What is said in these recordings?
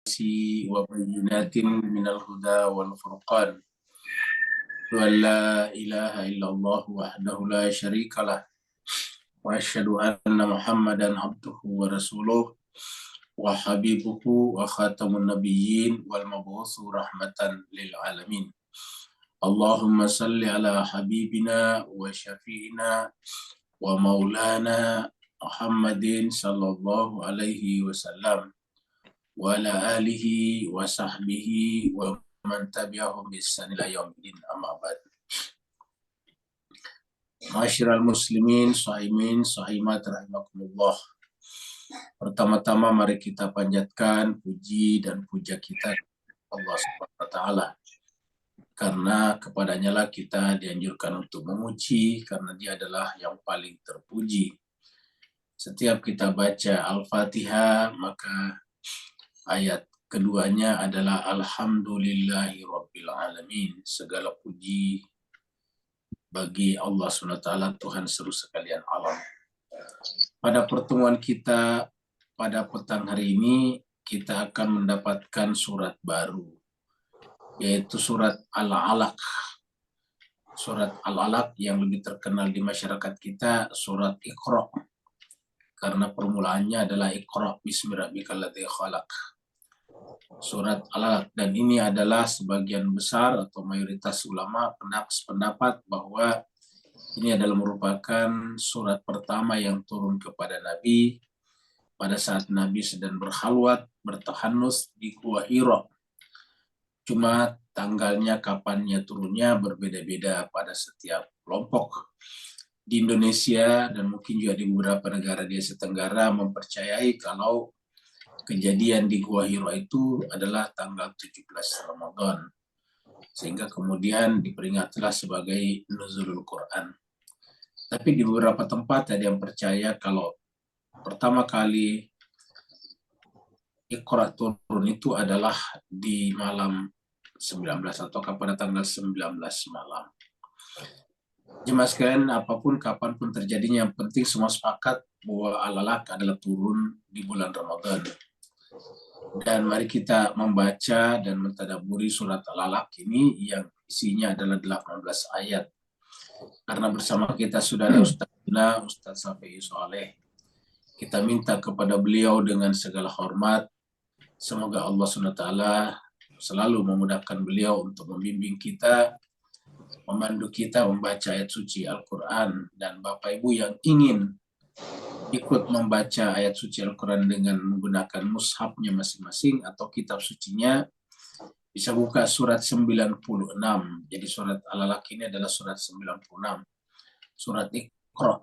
وبينات من الهدى والفرقان وأن لا إله إلا الله وحده لا شريك له وأشهد أن محمدا عبده ورسوله وحبيبه وخاتم النبيين والمبعوث رحمة للعالمين اللهم صل على حبيبنا وشفينا ومولانا محمد صلى الله عليه وسلم وعلى آله وصحبه ومن تبعهم بإحسان إلى يوم الدين أما بعد. Masyiral muslimin, shahimin, shahimat rahimakumullah. Pertama-tama mari kita panjatkan puji dan puja kita Allah Subhanahu wa taala. Karena kepadanya lah kita dianjurkan untuk memuji, karena dia adalah yang paling terpuji. Setiap kita baca Al-Fatihah, maka ayat keduanya adalah Alhamdulillahi Rabbil Alamin. Segala puji bagi Allah SWT, Tuhan seluruh sekalian alam. Pada pertemuan kita pada petang hari ini, kita akan mendapatkan surat baru, yaitu surat Al-Alaq. Surat Al-Alaq yang lebih terkenal di masyarakat kita, surat Iqra. Karena permulaannya adalah Iqra bismi rabbikal ladzi khalaq. Surat Al-Alaq, dan ini adalah sebagian besar atau mayoritas ulama pendapat bahwa ini adalah merupakan surat pertama yang turun kepada Nabi pada saat Nabi sedang berkhalwat, bertahanus di Gua Hira. Cuma tanggalnya, kapannya turunnya berbeda-beda pada setiap kelompok. Di Indonesia dan mungkin juga di beberapa negara di Asia Tenggara mempercayai kalau kejadian di Gua Hira itu adalah tanggal 17 Ramadan. Sehingga kemudian diperingatlah sebagai nuzulul Quran. Tapi di beberapa tempat ada yang percaya kalau pertama kali Iqra turun itu adalah di malam 19 atau pada tanggal 19 malam. Jemaah sekalian, apapun kapanpun terjadinya, yang penting semua sepakat bahwa Al-Alaq adalah turun di bulan Ramadan. Dan mari kita membaca dan mentadaburi surat Al-Alaq ini yang isinya adalah 18 ayat. Karena bersama kita sudah ada Ustaz Safi Soleh. Kita minta kepada beliau dengan segala hormat, semoga Allah SWT selalu memudahkan beliau untuk membimbing kita, memandu kita membaca ayat suci Al-Quran. Dan Bapak Ibu yang ingin ikut membaca ayat suci Al-Quran dengan menggunakan mushafnya masing-masing atau kitab sucinya, bisa buka surat 96. Jadi surat Al-Alaq ini adalah surat 96. Surat Iqra.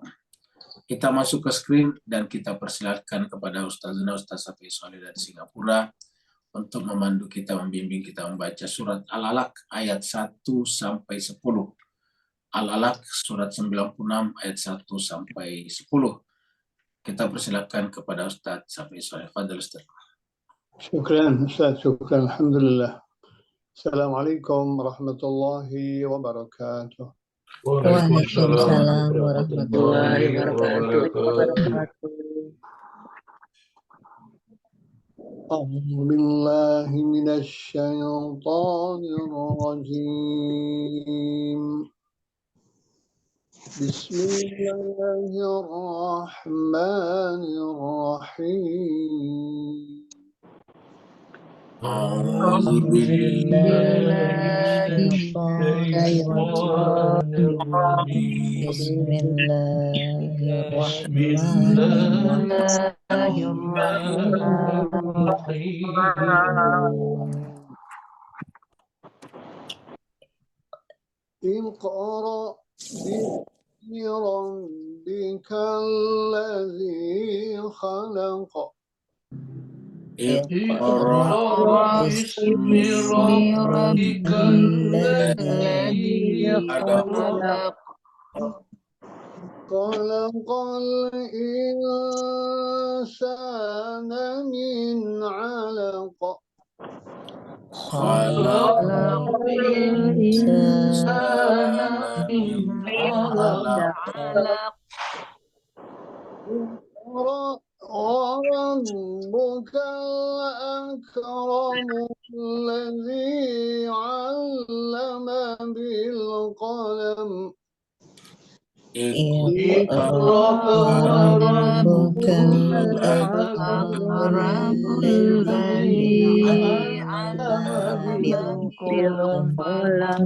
Kita masuk ke screen dan kita persilakan kepada Ustaz Safi Soleh dari Singapura untuk memandu kita, membimbing kita membaca surat Al-Alaq ayat 1 sampai 10. Al-Alaq surat 96 ayat 1 sampai 10. Kita persilakan kepada Ustaz Safi Soleh. Fadhil Ustaz. Syukran Ustaz, syukran. Alhamdulillah. Assalamualaikum warahmatullahi wabarakatuh. Waalaikumsalam warahmatullahi wabarakatuh. A'udzu billahi minasy syaithanir rajim. Bismillahirrahmanirrahim. A'udzu billahi Iqra bismi rabbikal ladzi khalaq. Iqra bismi rabbikal ladzi khalaq. Khalaqal insana min 'alaq. Khalaqal insana min 'alaq. Iqra wa rabbukal akram. الذي علم بالقلم اقرأ وربك الأكرم الذي علم بالقلم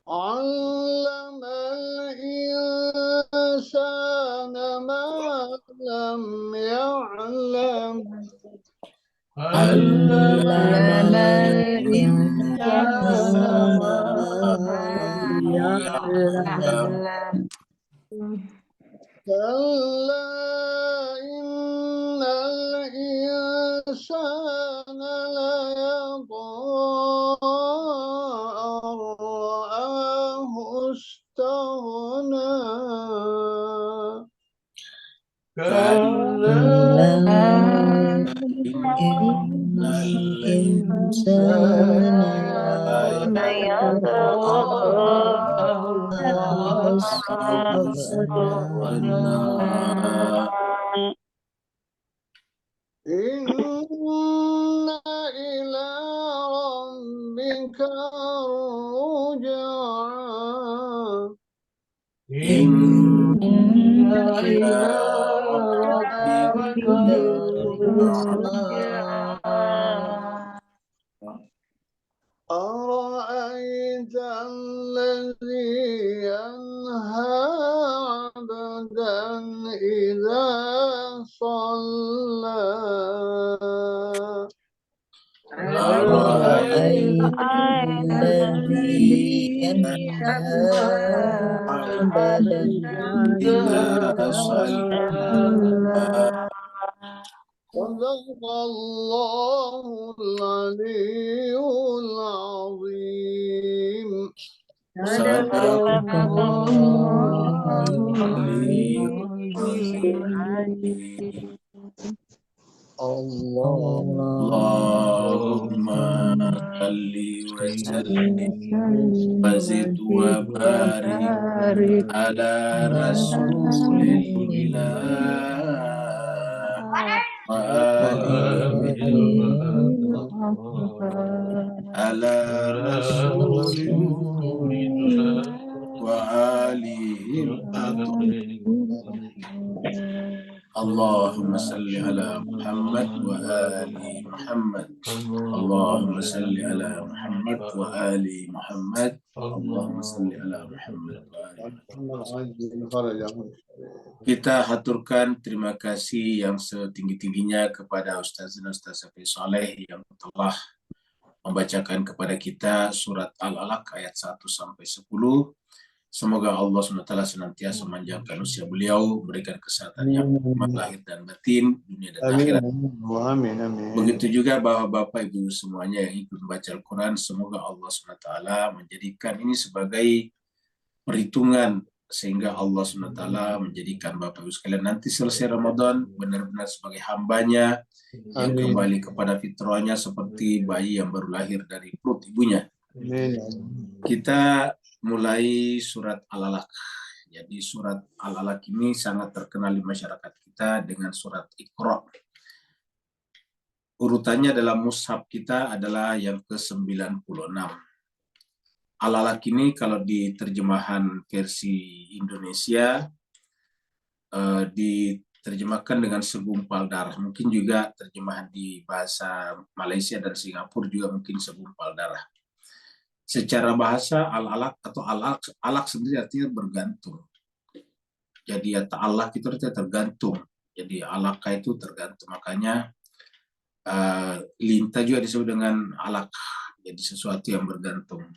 علم الإنسان ما لم يعلم علم الإنسان ما لم يعلم كلا إن الإنسان ليطغى أن رآه استغنى كلا إن الإنسان ليطغى استغنى إن إلى ربك الرجعى إن إلى ربك أرأيت الذي ينهى عبدا إذا صلى أرأيت الذي ينهى عبدا إذا صلى صدق الله العلي العظيم صدق الله العلي العظيم. اللهم صل وسلم وزد وبارك على رسول الله وآله على رسول الله وآله اللهم صل على محمد وآل محمد اللهم صل على محمد وآل محمد اللهم صل على محمد وآل محمد. Kita haturkan terima kasih yang setinggi-tingginya kepada Ustaz Safi Saleh yang telah membacakan kepada kita surat Al-Alaq ayat 1 sampai 10. Semoga Allah SWT senantiasa memanjangkan usia beliau, memberikan kesehatan yang lahir dan batin, dunia dan akhirat. Amin, amin. Begitu juga Bapak Ibu semuanya yang ikut membaca Al-Quran, semoga Allah SWT menjadikan ini sebagai perhitungan, sehingga Allah SWT menjadikan Bapak Ibu sekalian nanti selesai Ramadan benar-benar sebagai hambanya yang kembali kepada fitrahnya seperti bayi yang baru lahir dari perut ibunya. Amin. Kita mulai surat Al-Alaq. Jadi surat Al-Alaq ini sangat terkenal di masyarakat kita dengan surat Iqra. Urutannya dalam mushaf kita adalah yang ke-96. Al-Alaq ini kalau di terjemahan versi Indonesia diterjemahkan dengan segumpal darah. Mungkin juga terjemahan di bahasa Malaysia dan Singapura juga mungkin segumpal darah. Secara bahasa al-alaq atau alaq sendiri artinya bergantung. Jadi ya ta'alaq itu artinya tergantung. Jadi alaqa itu tergantung. Makanya lintah juga disebut dengan alaq. Jadi sesuatu yang bergantung.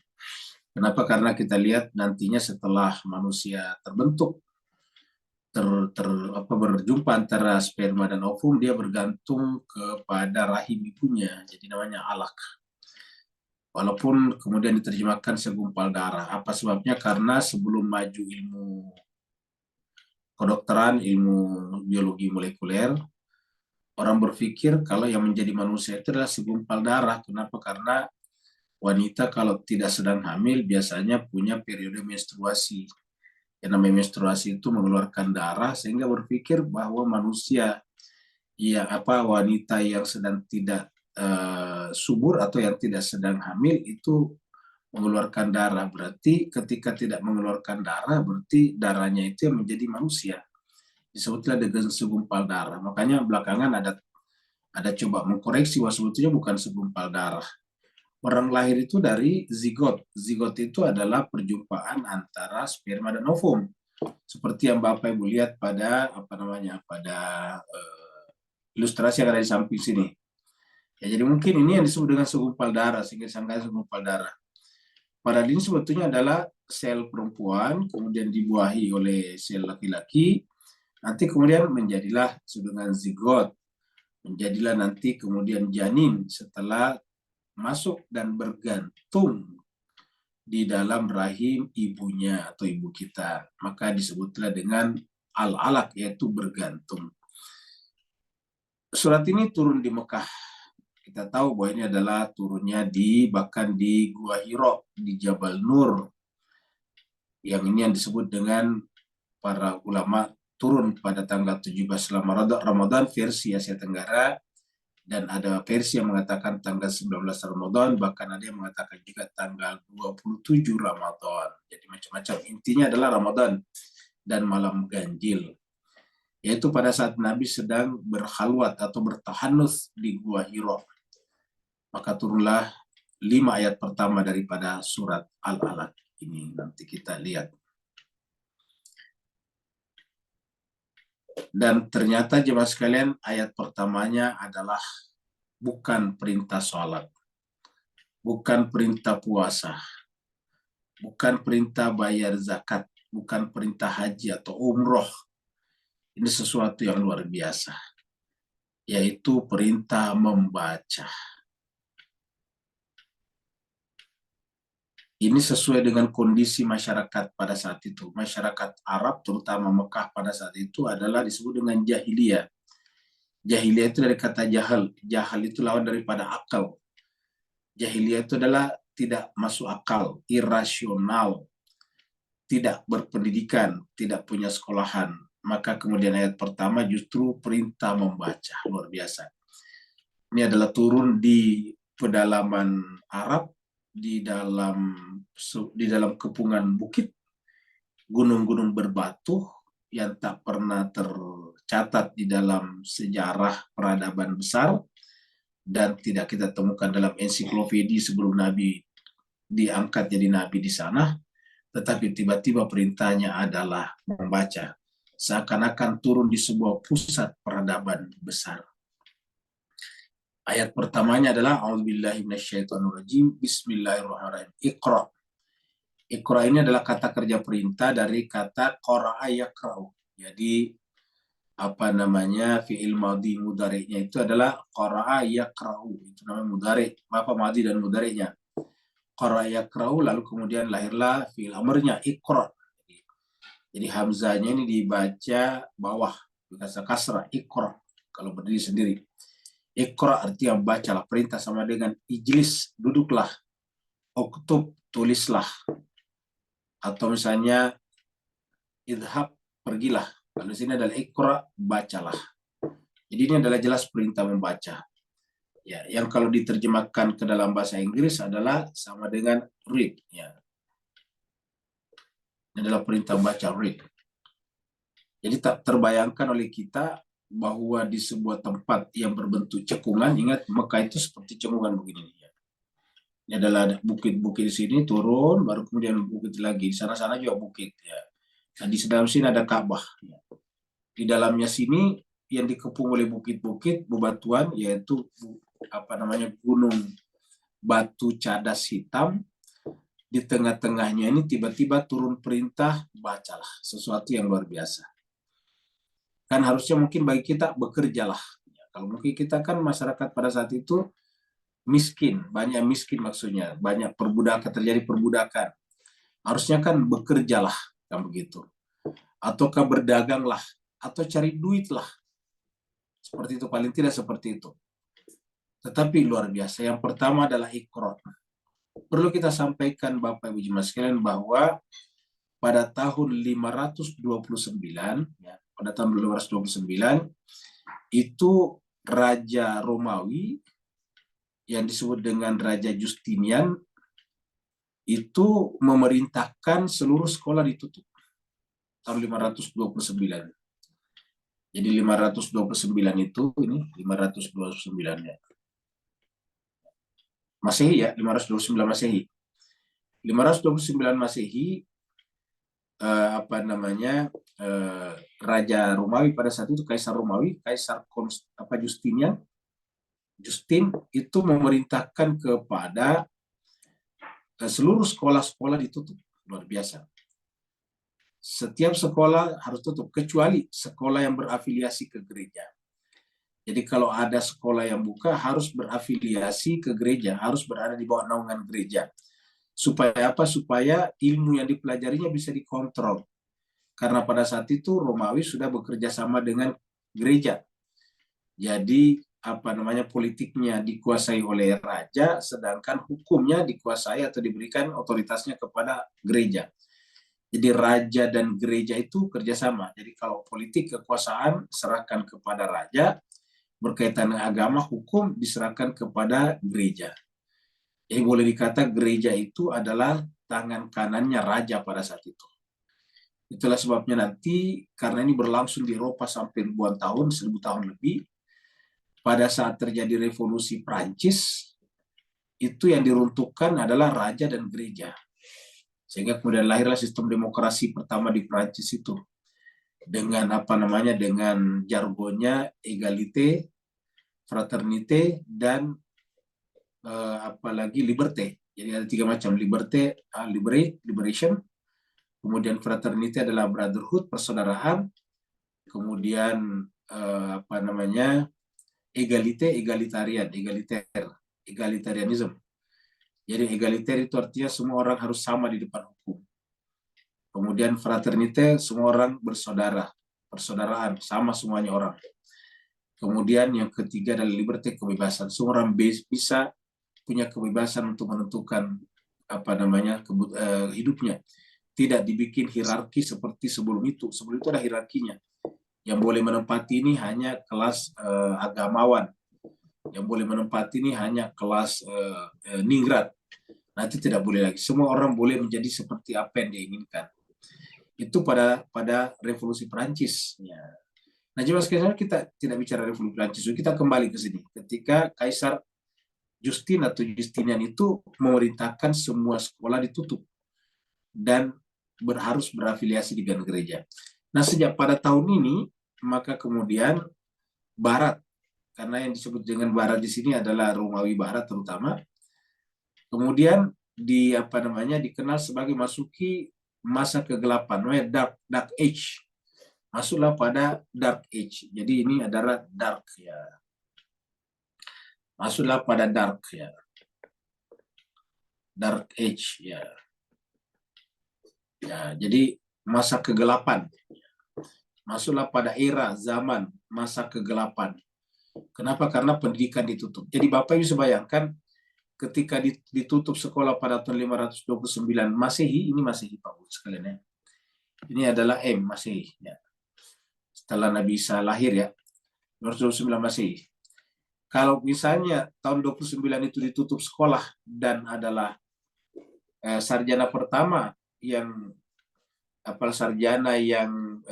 Kenapa? Karena kita lihat nantinya setelah manusia terbentuk, berjumpa antara sperma dan ovum, dia bergantung kepada rahim ibunya. Jadi namanya alaq. Walaupun kemudian diterjemahkan segumpal darah. Apa sebabnya? Karena sebelum maju ilmu kedokteran, ilmu biologi molekuler, orang berpikir kalau yang menjadi manusia itu adalah segumpal darah. Kenapa? Karena wanita kalau tidak sedang hamil biasanya punya periode menstruasi. Yang namanya menstruasi itu mengeluarkan darah, sehingga berpikir bahwa manusia wanita yang sedang tidak subur atau yang tidak sedang hamil itu mengeluarkan darah. Berarti ketika tidak mengeluarkan darah, berarti darahnya itu yang menjadi manusia. Disebutlah dengan segumpal darah. Makanya belakangan ada coba mengkoreksi bahwa sebetulnya bukan segumpal darah. Orang lahir itu dari zigot. Zigot itu adalah perjumpaan antara sperma dan ovum. Seperti yang Bapak Ibu lihat pada ilustrasi yang ada di samping sini. Ya, jadi mungkin ini yang disebut dengan segumpal darah, sehingga disangka segumpal darah. Padahal ini sebetulnya adalah sel perempuan, kemudian dibuahi oleh sel laki-laki, nanti kemudian menjadilah dengan zigot, menjadilah nanti kemudian janin setelah masuk dan bergantung di dalam rahim ibunya atau ibu kita. Maka disebutlah dengan al-alaq, yaitu bergantung. Surat ini turun di Mekah. Kita tahu bahwa ini adalah turunnya bahkan di Gua Hira, di Jabal Nur. Yang ini yang disebut dengan para ulama turun pada tanggal 17 Ramadan versi Asia Tenggara, dan ada versi yang mengatakan tanggal 19 Ramadan, bahkan ada yang mengatakan juga tanggal 27 Ramadan. Jadi macam-macam. Intinya adalah Ramadan dan malam ganjil. Yaitu pada saat Nabi sedang berkhalwat atau bertahanus di Gua Hira. Maka turunlah 5 ayat pertama daripada surat Al-Alaq. Ini nanti kita lihat. Dan ternyata jemaah sekalian, ayat pertamanya adalah bukan perintah sholat, bukan perintah puasa, bukan perintah bayar zakat, bukan perintah haji atau umroh. Ini sesuatu yang luar biasa, yaitu perintah membaca. Ini sesuai dengan kondisi masyarakat pada saat itu. Masyarakat Arab, terutama Mekah pada saat itu, adalah disebut dengan jahiliyah. Jahiliyah itu dari kata jahal. Jahal itu lawan daripada akal. Jahiliyah itu adalah tidak masuk akal, irasional, tidak berpendidikan, tidak punya sekolahan. Maka kemudian ayat pertama justru perintah membaca. Luar biasa. Ini adalah turun di pedalaman Arab, di dalam kepungan bukit, gunung-gunung berbatu yang tak pernah tercatat di dalam sejarah peradaban besar, dan tidak kita temukan dalam ensiklopedi sebelum Nabi diangkat jadi Nabi di sana. Tetapi tiba-tiba perintahnya adalah membaca, seakan-akan turun di sebuah pusat peradaban besar. Ayat pertamanya adalah A'udzubillahi minasyaitonirrajim, Bismillahirrahmanirrahim. Iqra. Iqra ini adalah kata kerja perintah dari kata qara'a yaqra'u. Jadi fi'il madhi mudhari'nya itu adalah qara'a yaqra'u. Itu namanya mudhari', madhi dan mudhari'nya. Qara'a yaqra'u, lalu kemudian lahirlah fi'il amrnya Iqra. Jadi hamzanya ini dibaca bawah, dikasih kasrah, Iqra kalau berdiri sendiri. Iqra artinya bacalah, perintah sama dengan ijlis, duduklah, uktub, tulislah, atau misalnya idhab, pergilah. Kalau di sini adalah Iqra, bacalah. Jadi ini adalah jelas perintah membaca. Ya, yang kalau diterjemahkan ke dalam bahasa Inggris adalah sama dengan read. Ya. Ini adalah perintah baca, read. Jadi tak terbayangkan oleh kita bahwa di sebuah tempat yang berbentuk cekungan, ingat Mekah itu seperti cekungan begini. Ini adalah bukit-bukit di sini turun, baru kemudian bukit lagi, di sana-sana juga bukit. Ya. Nah, di dalam sini ada Ka'bah. Ya. Di dalamnya sini yang dikepung oleh bukit-bukit bebatuan, yaitu gunung batu cadas hitam. Di tengah-tengahnya ini tiba-tiba turun perintah, bacalah, sesuatu yang luar biasa. Kan harusnya mungkin bagi kita bekerjalah. Ya, kalau mungkin kita kan masyarakat pada saat itu miskin, banyak miskin maksudnya, banyak perbudakan, terjadi perbudakan. Harusnya kan bekerjalah, kan begitu. Ataukah berdaganglah, atau cari duitlah. Seperti itu, paling tidak seperti itu. Tetapi luar biasa, yang pertama adalah Iqra. Perlu kita sampaikan Bapak Ibu jemaah sekalian bahwa pada tahun 529, ya, pada tahun 529 itu Raja Romawi yang disebut dengan Raja Justinian itu memerintahkan seluruh sekolah ditutup tahun 529. Jadi 529 itu, ini 529 ya. Masehi ya, 529 Masehi. 529 Masehi Raja Romawi pada saat itu, Kaisar Romawi, Justin itu memerintahkan kepada seluruh sekolah-sekolah ditutup. Luar biasa. Setiap sekolah harus tutup, kecuali sekolah yang berafiliasi ke gereja. Jadi kalau ada sekolah yang buka harus berafiliasi ke gereja, harus berada di bawah naungan gereja. Supaya apa? Supaya ilmu yang dipelajarinya bisa dikontrol. Karena pada saat itu Romawi sudah bekerja sama dengan gereja. Jadi politiknya dikuasai oleh raja, sedangkan hukumnya dikuasai atau diberikan otoritasnya kepada gereja. Jadi raja dan gereja itu kerjasama. Jadi kalau politik kekuasaan serahkan kepada raja, berkaitan dengan agama, hukum diserahkan kepada gereja. Jadi boleh dikata gereja itu adalah tangan kanannya raja pada saat itu. Itulah sebabnya nanti, karena ini berlangsung di Eropa sampai ribuan tahun, 1000 tahun lebih, pada saat terjadi revolusi Prancis, itu yang diruntuhkan adalah raja dan gereja. Sehingga kemudian lahirlah sistem demokrasi pertama di Prancis itu. Dengan dengan jargonnya egalite, fraternite, dan liberté. Jadi ada 3 macam, liberté, liberation, kemudian fraternite adalah brotherhood, persaudaraan, kemudian egalite, egalitarianism. Jadi egaliter itu artinya semua orang harus sama di depan hukum. Kemudian fraternite, semua orang bersaudara, persaudaraan, sama semuanya orang. Kemudian yang ketiga adalah liberté, kebebasan. Semua orang bisa punya kebebasan untuk menentukan hidupnya. Tidak dibikin hierarki seperti sebelum itu. Sebelum itu ada hierarkinya. Yang boleh menempati ini hanya kelas agamawan. Yang boleh menempati ini hanya kelas ningrat. Nanti tidak boleh lagi. Semua orang boleh menjadi seperti apa yang dia inginkan. Itu pada revolusi Prancis. Ya. Nah, jemaah sekalian, kita tidak bicara revolusi Prancis. Kita kembali ke sini. Ketika Kaisar Justin atau Justinian itu memerintahkan semua sekolah ditutup dan harus berafiliasi dengan gereja. Nah, sejak pada tahun ini, maka kemudian Barat, karena yang disebut dengan Barat di sini adalah Romawi Barat terutama, kemudian dikenal sebagai masuki masa kegelapan, dark age. Masuklah pada dark age. Jadi ini adalah dark ya. Masuklah pada dark ya. Dark age ya. Ya, jadi masa kegelapan. Masuklah pada era zaman masa kegelapan. Kenapa? Karena pendidikan ditutup. Jadi Bapak bisa bayangkan ketika ditutup sekolah pada tahun 529 Masehi, ini Masehi Pak Bu sekalian ya. Ini adalah Masehi ya. Setelah Nabi Isa lahir ya, 529 Masehi. Kalau misalnya tahun 29 itu ditutup sekolah dan adalah sarjana pertama yang sarjana yang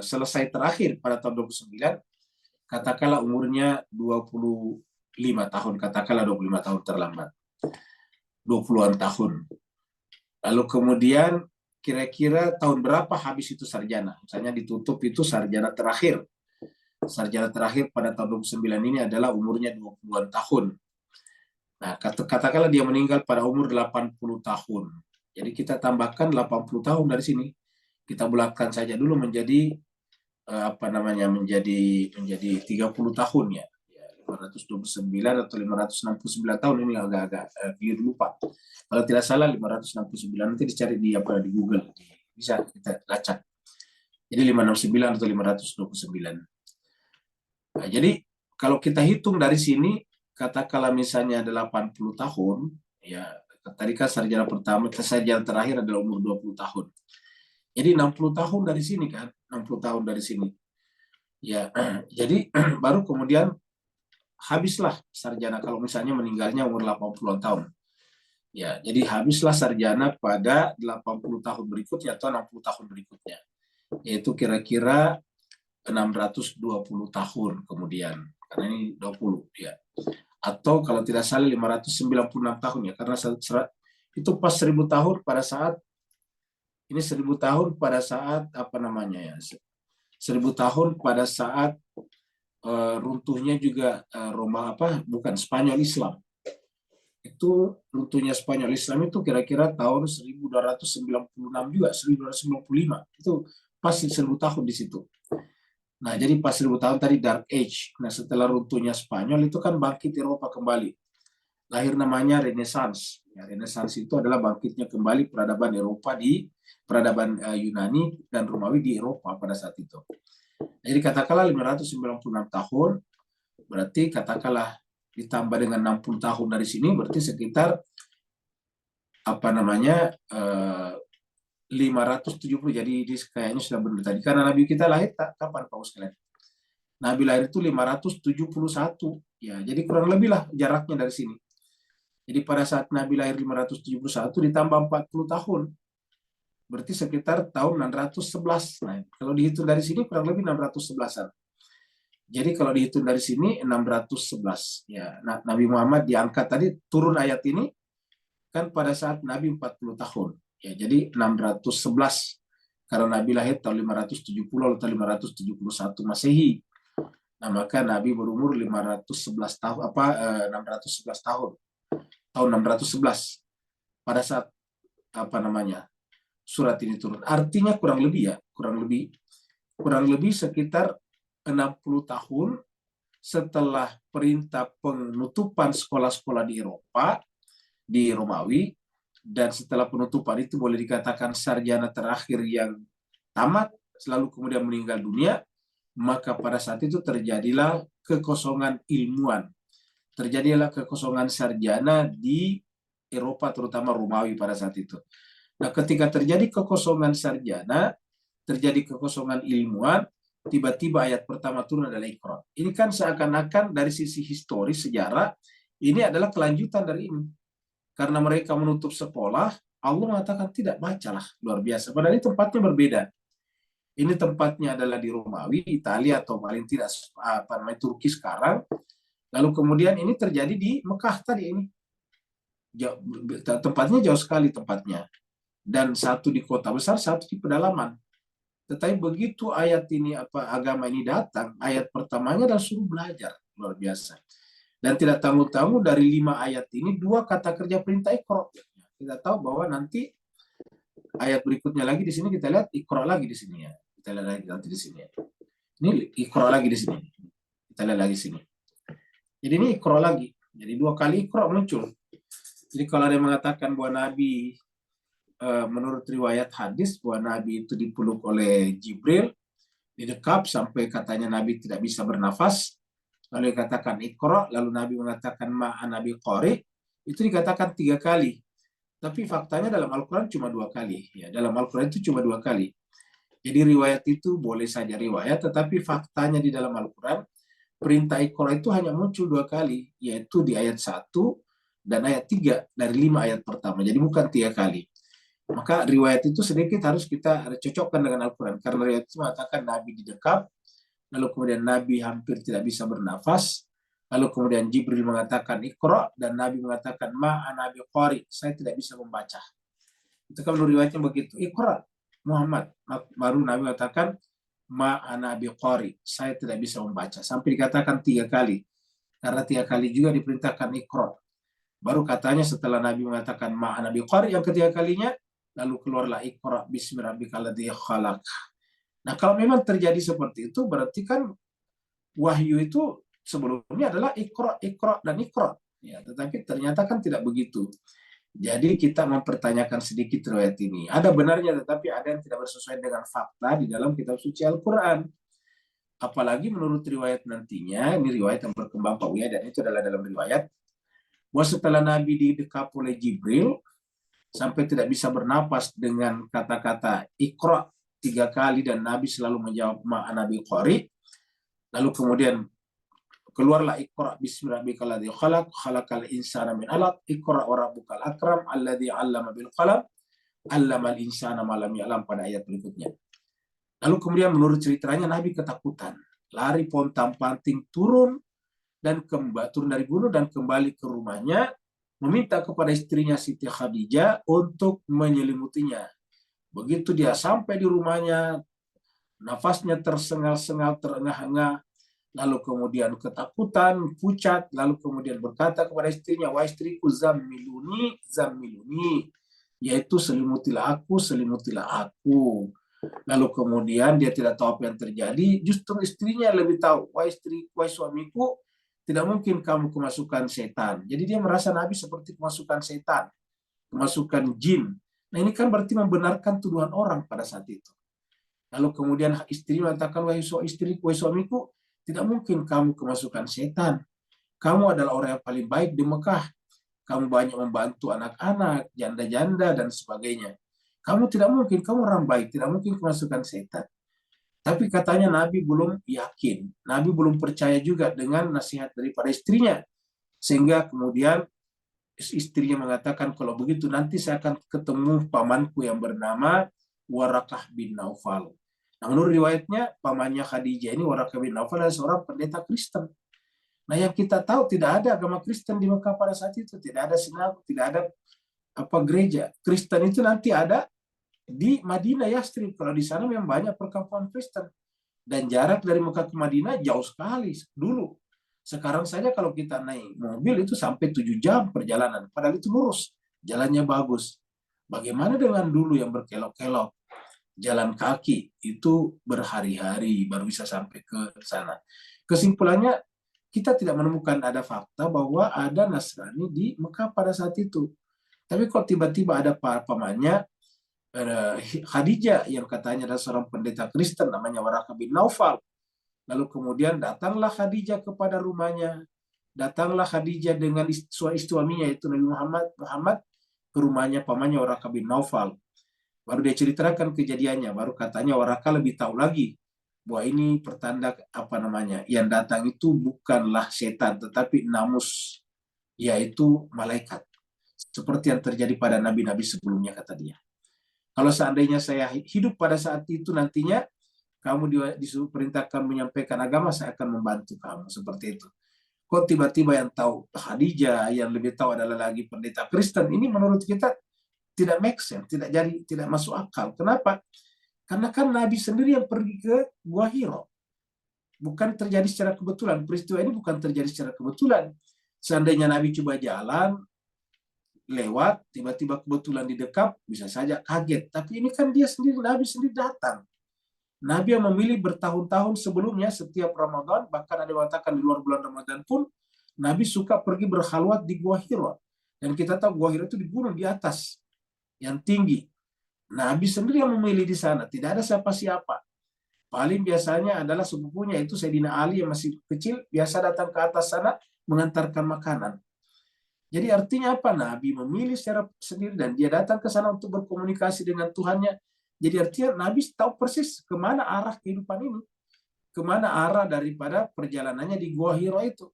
selesai terakhir pada tahun 29, katakanlah umurnya 25 tahun, katakanlah 25 tahun terlambat. 20-an tahun. Lalu kemudian kira-kira tahun berapa habis itu sarjana? Misalnya ditutup itu sarjana terakhir. Sarjana terakhir pada tahun 29 ini adalah umurnya 20-an tahun. Nah, katakanlah dia meninggal pada umur 80 tahun. Jadi kita tambahkan 80 tahun dari sini. Kita bulatkan saja dulu menjadi menjadi 30 tahun ya. 529 atau 569 tahun, ini agak-agak keliru lupa. Kalau tidak salah 569, nanti dicari di Google. Bisa kita lacak. Jadi 569 atau 529. Nah, jadi kalau kita hitung dari sini, katakanlah misalnya ada 80 tahun, ya tadi kan sarjana pertama, sarjana terakhir adalah umur 20 tahun. Jadi 60 tahun dari sini kan, 60 tahun dari sini. Ya, jadi baru kemudian habislah sarjana kalau misalnya meninggalnya umur 80-an tahun. Ya, jadi habislah sarjana pada 80 tahun berikutnya atau 60 tahun berikutnya. Yaitu kira-kira 620 tahun kemudian. Karena ini 20 ya. Atau kalau tidak salah 596 tahun ya. Karena itu pas 1000 tahun pada saat ini 1000 tahun pada saat apa namanya ya. 1000 tahun pada saat runtuhnya juga Roma bukan Spanyol Islam. Itu runtuhnya Spanyol Islam itu kira-kira tahun 1296 juga, 1295. Itu pas 1000 tahun di situ. Nah, jadi pas 1000 tahun tadi Dark Age. Nah, setelah runtuhnya Spanyol itu kan bangkit Eropa kembali. Lahir namanya Renaissance. Ya, Renaissance itu adalah bangkitnya kembali peradaban Eropa peradaban Yunani dan Romawi di Eropa pada saat itu. Jadi katakanlah 596 tahun, berarti katakanlah ditambah dengan 60 tahun dari sini, berarti sekitar 570. Jadi kayaknya sudah benar tadi. Karena Nabi kita lahir kapan Pak sekalian? Nabi lahir itu 571. Ya, jadi kurang lebih lah jaraknya dari sini. Jadi pada saat Nabi lahir 571 ditambah 40 tahun. Berarti sekitar tahun 611. Nah, kalau dihitung dari sini kurang lebih 611-an. Jadi kalau dihitung dari sini 611. Ya, Nabi Muhammad diangkat tadi turun ayat ini kan pada saat Nabi 40 tahun. Ya, jadi 611. Karena Nabi lahir tahun 570 atau 571 Masehi. Nah, maka Nabi berumur 511 tahun 611 tahun. Tahun 611 pada saat surat ini turun. Artinya kurang lebih sekitar 60 tahun setelah perintah penutupan sekolah-sekolah di Eropa, di Romawi, dan setelah penutupan itu boleh dikatakan sarjana terakhir yang tamat, selalu kemudian meninggal dunia, maka pada saat itu terjadilah kekosongan ilmuwan. Terjadilah kekosongan sarjana di Eropa, terutama Romawi pada saat itu. Nah, ketika terjadi kekosongan sarjana, terjadi kekosongan ilmuwan, tiba-tiba ayat pertama turun adalah Iqra. Ini kan seakan-akan dari sisi historis sejarah, ini adalah kelanjutan dari ini. Karena mereka menutup sekolah, Allah mengatakan tidak, bacalah. Luar biasa. Padahal ini tempatnya berbeda. Ini tempatnya adalah di Romawi, Italia, atau paling tidak Turki sekarang. Lalu kemudian ini terjadi di Mekah tadi ini. Tempatnya jauh sekali tempatnya. Dan satu di kota besar, satu di pedalaman. Tetapi begitu ayat ini agama ini datang, ayat pertamanya adalah suruh belajar. Luar biasa. Dan tidak tanggung-tanggung dari 5 ayat ini 2 kata kerja perintah Iqra. Kita tahu bahwa nanti ayat berikutnya lagi di sini kita lihat Iqra lagi di sini ya. Kita lihat lagi nanti di sini ya. Ini Iqra lagi di sini. Kita lihat lagi sini. Jadi ini Iqra lagi. Jadi 2 kali Iqra muncul. Jadi kalau ada yang mengatakan bahwa Nabi menurut riwayat hadis bahwa Nabi itu dipeluk oleh Jibril, didekap sampai katanya Nabi tidak bisa bernafas, lalu dikatakan Iqra, lalu Nabi mengatakan ma'ana biqari, itu dikatakan 3 kali. Tapi faktanya dalam Al-Quran cuma 2 kali. Ya, dalam Al-Quran itu cuma 2 kali. Jadi riwayat itu boleh saja riwayat, tetapi faktanya di dalam Al-Quran, perintah Iqra itu hanya muncul 2 kali, yaitu di ayat 1 dan ayat 3 dari 5 ayat pertama. Jadi bukan 3 kali. Maka riwayat itu sedikit harus kita cocokkan dengan Al-Quran. Karena riwayat itu mengatakan Nabi didekap, lalu kemudian Nabi hampir tidak bisa bernafas, lalu kemudian Jibril mengatakan Iqra, dan Nabi mengatakan ma'ana biqari, saya tidak bisa membaca. Itu kan riwayatnya begitu. Iqra, Muhammad. Baru Nabi mengatakan ma'ana biqari, saya tidak bisa membaca. Sampai dikatakan 3 kali. Karena 3 kali juga diperintahkan Iqra. Baru katanya setelah Nabi mengatakan ma'ana biqari, yang ketiga kalinya, lalu keluarlah Iqra bismi rabbikal ladzi khalaq. Nah, kalau memang terjadi seperti itu, berarti kan wahyu itu sebelumnya adalah Iqra, Iqra, dan Iqra. Ya, tetapi ternyata kan tidak begitu. Jadi kita mempertanyakan sedikit riwayat ini. Ada benarnya, tetapi ada yang tidak bersesuaian dengan fakta di dalam kitab suci Al-Quran. Apalagi menurut riwayat nantinya, ini riwayat yang berkembang Pak Uya, dan itu adalah dalam riwayat, bahwa setelah Nabi didekap oleh Jibril, sampai tidak bisa bernapas dengan kata-kata Iqra 3 kali, dan Nabi selalu menjawab ma'ana biqari, Lalu kemudian keluarlah Iqra bismi rabbikal ladzi khalaq, khalaqal insana min 'alaq, Iqra wa rabbukal akram, alladzi 'allama bil qalam, 'allamal insana ma lam ya'lam, pada ayat berikutnya. Lalu kemudian menurut ceritanya Nabi ketakutan, lari pontang-panting turun dari gunung dan kembali ke rumahnya, meminta kepada istrinya Siti Khadijah untuk menyelimutinya. Begitu dia sampai di rumahnya, nafasnya tersengal-sengal, terengah-engah, lalu kemudian ketakutan, pucat, lalu kemudian berkata kepada istrinya, wahai istriku, zammiluni, zammiluni, yaitu selimutilah aku. Lalu kemudian dia tidak tahu apa yang terjadi, justru istrinya lebih tahu, wahai suamiku, tidak mungkin kamu kemasukan setan. Jadi dia merasa Nabi seperti kemasukan setan, kemasukan jin. Nah ini kan berarti membenarkan tuduhan orang pada saat itu. Lalu kemudian istri mengatakan, wahai suamiku, tidak mungkin kamu kemasukan setan. Kamu adalah orang yang paling baik di Mekah. Kamu banyak membantu anak-anak, janda-janda, dan sebagainya. Kamu tidak mungkin, kamu orang baik, tidak mungkin kemasukan setan. Tapi katanya Nabi belum yakin. Nabi belum percaya juga dengan nasihat daripada istrinya. Sehingga kemudian istrinya mengatakan, kalau begitu nanti saya akan ketemu pamanku yang bernama Warakah bin Naufal. Nah, menurut riwayatnya, pamannya Khadijah ini, Warakah bin Naufal, adalah seorang pendeta Kristen. Nah, yang kita tahu tidak ada agama Kristen di Mekah pada saat itu. Tidak ada sinagog, tidak ada gereja. Kristen itu nanti ada di Madinah, Yastrib. Kalau di sana memang banyak perkampungan Kristen. Dan jarak dari Mekah ke Madinah jauh sekali dulu. Sekarang saja kalau kita naik mobil itu sampai 7 jam perjalanan. Padahal itu lurus, jalannya bagus. Bagaimana dengan dulu yang berkelok-kelok? Jalan kaki itu berhari-hari baru bisa sampai ke sana. Kesimpulannya, kita tidak menemukan ada fakta bahwa ada Nasrani di Mekah pada saat itu. Tapi kok tiba-tiba ada pamannya Khadijah yang katanya adalah seorang pendeta Kristen namanya Warakah bin Naufal. Lalu kemudian datanglah Khadijah kepada rumahnya. Datanglah Khadijah dengan suaminya yaitu Nabi Muhammad ke rumahnya pamannya Warakah bin Naufal. Baru dia ceritakan kejadiannya, baru katanya Warakah lebih tahu lagi bahwa ini pertanda yang datang itu bukanlah setan tetapi namus, yaitu malaikat. Seperti yang terjadi pada nabi-nabi sebelumnya, kata dia. Kalau seandainya saya hidup pada saat itu nantinya, kamu disuruh perintahkan menyampaikan agama, saya akan membantu kamu. Seperti itu. Kok tiba-tiba yang tahu Khadijah, yang lebih tahu adalah lagi pendeta Kristen. Ini menurut kita tidak make sense, tidak masuk akal. Kenapa? Karena kan Nabi sendiri yang pergi ke Gua Hiro. Bukan terjadi secara kebetulan. Peristiwa ini bukan terjadi secara kebetulan. Seandainya Nabi coba jalan, lewat, tiba-tiba kebetulan didekap, bisa saja kaget. Tapi ini kan Nabi sendiri datang. Nabi yang memilih bertahun-tahun sebelumnya, setiap Ramadan, bahkan ada yang mengatakan di luar bulan Ramadan pun, Nabi suka pergi berkhalwat di Gua Hiro. Dan kita tahu Gua Hiro itu di gunung di atas, yang tinggi. Nabi sendiri yang memilih di sana, tidak ada siapa-siapa. Paling biasanya adalah sepupunya, itu Sayyidina Ali yang masih kecil, biasa datang ke atas sana, mengantarkan makanan. Jadi artinya apa? Nabi memilih secara sendiri dan dia datang ke sana untuk berkomunikasi dengan Tuhannya. Jadi artinya Nabi tahu persis kemana arah kehidupan ini. Kemana arah daripada perjalanannya di Gua Hiro itu.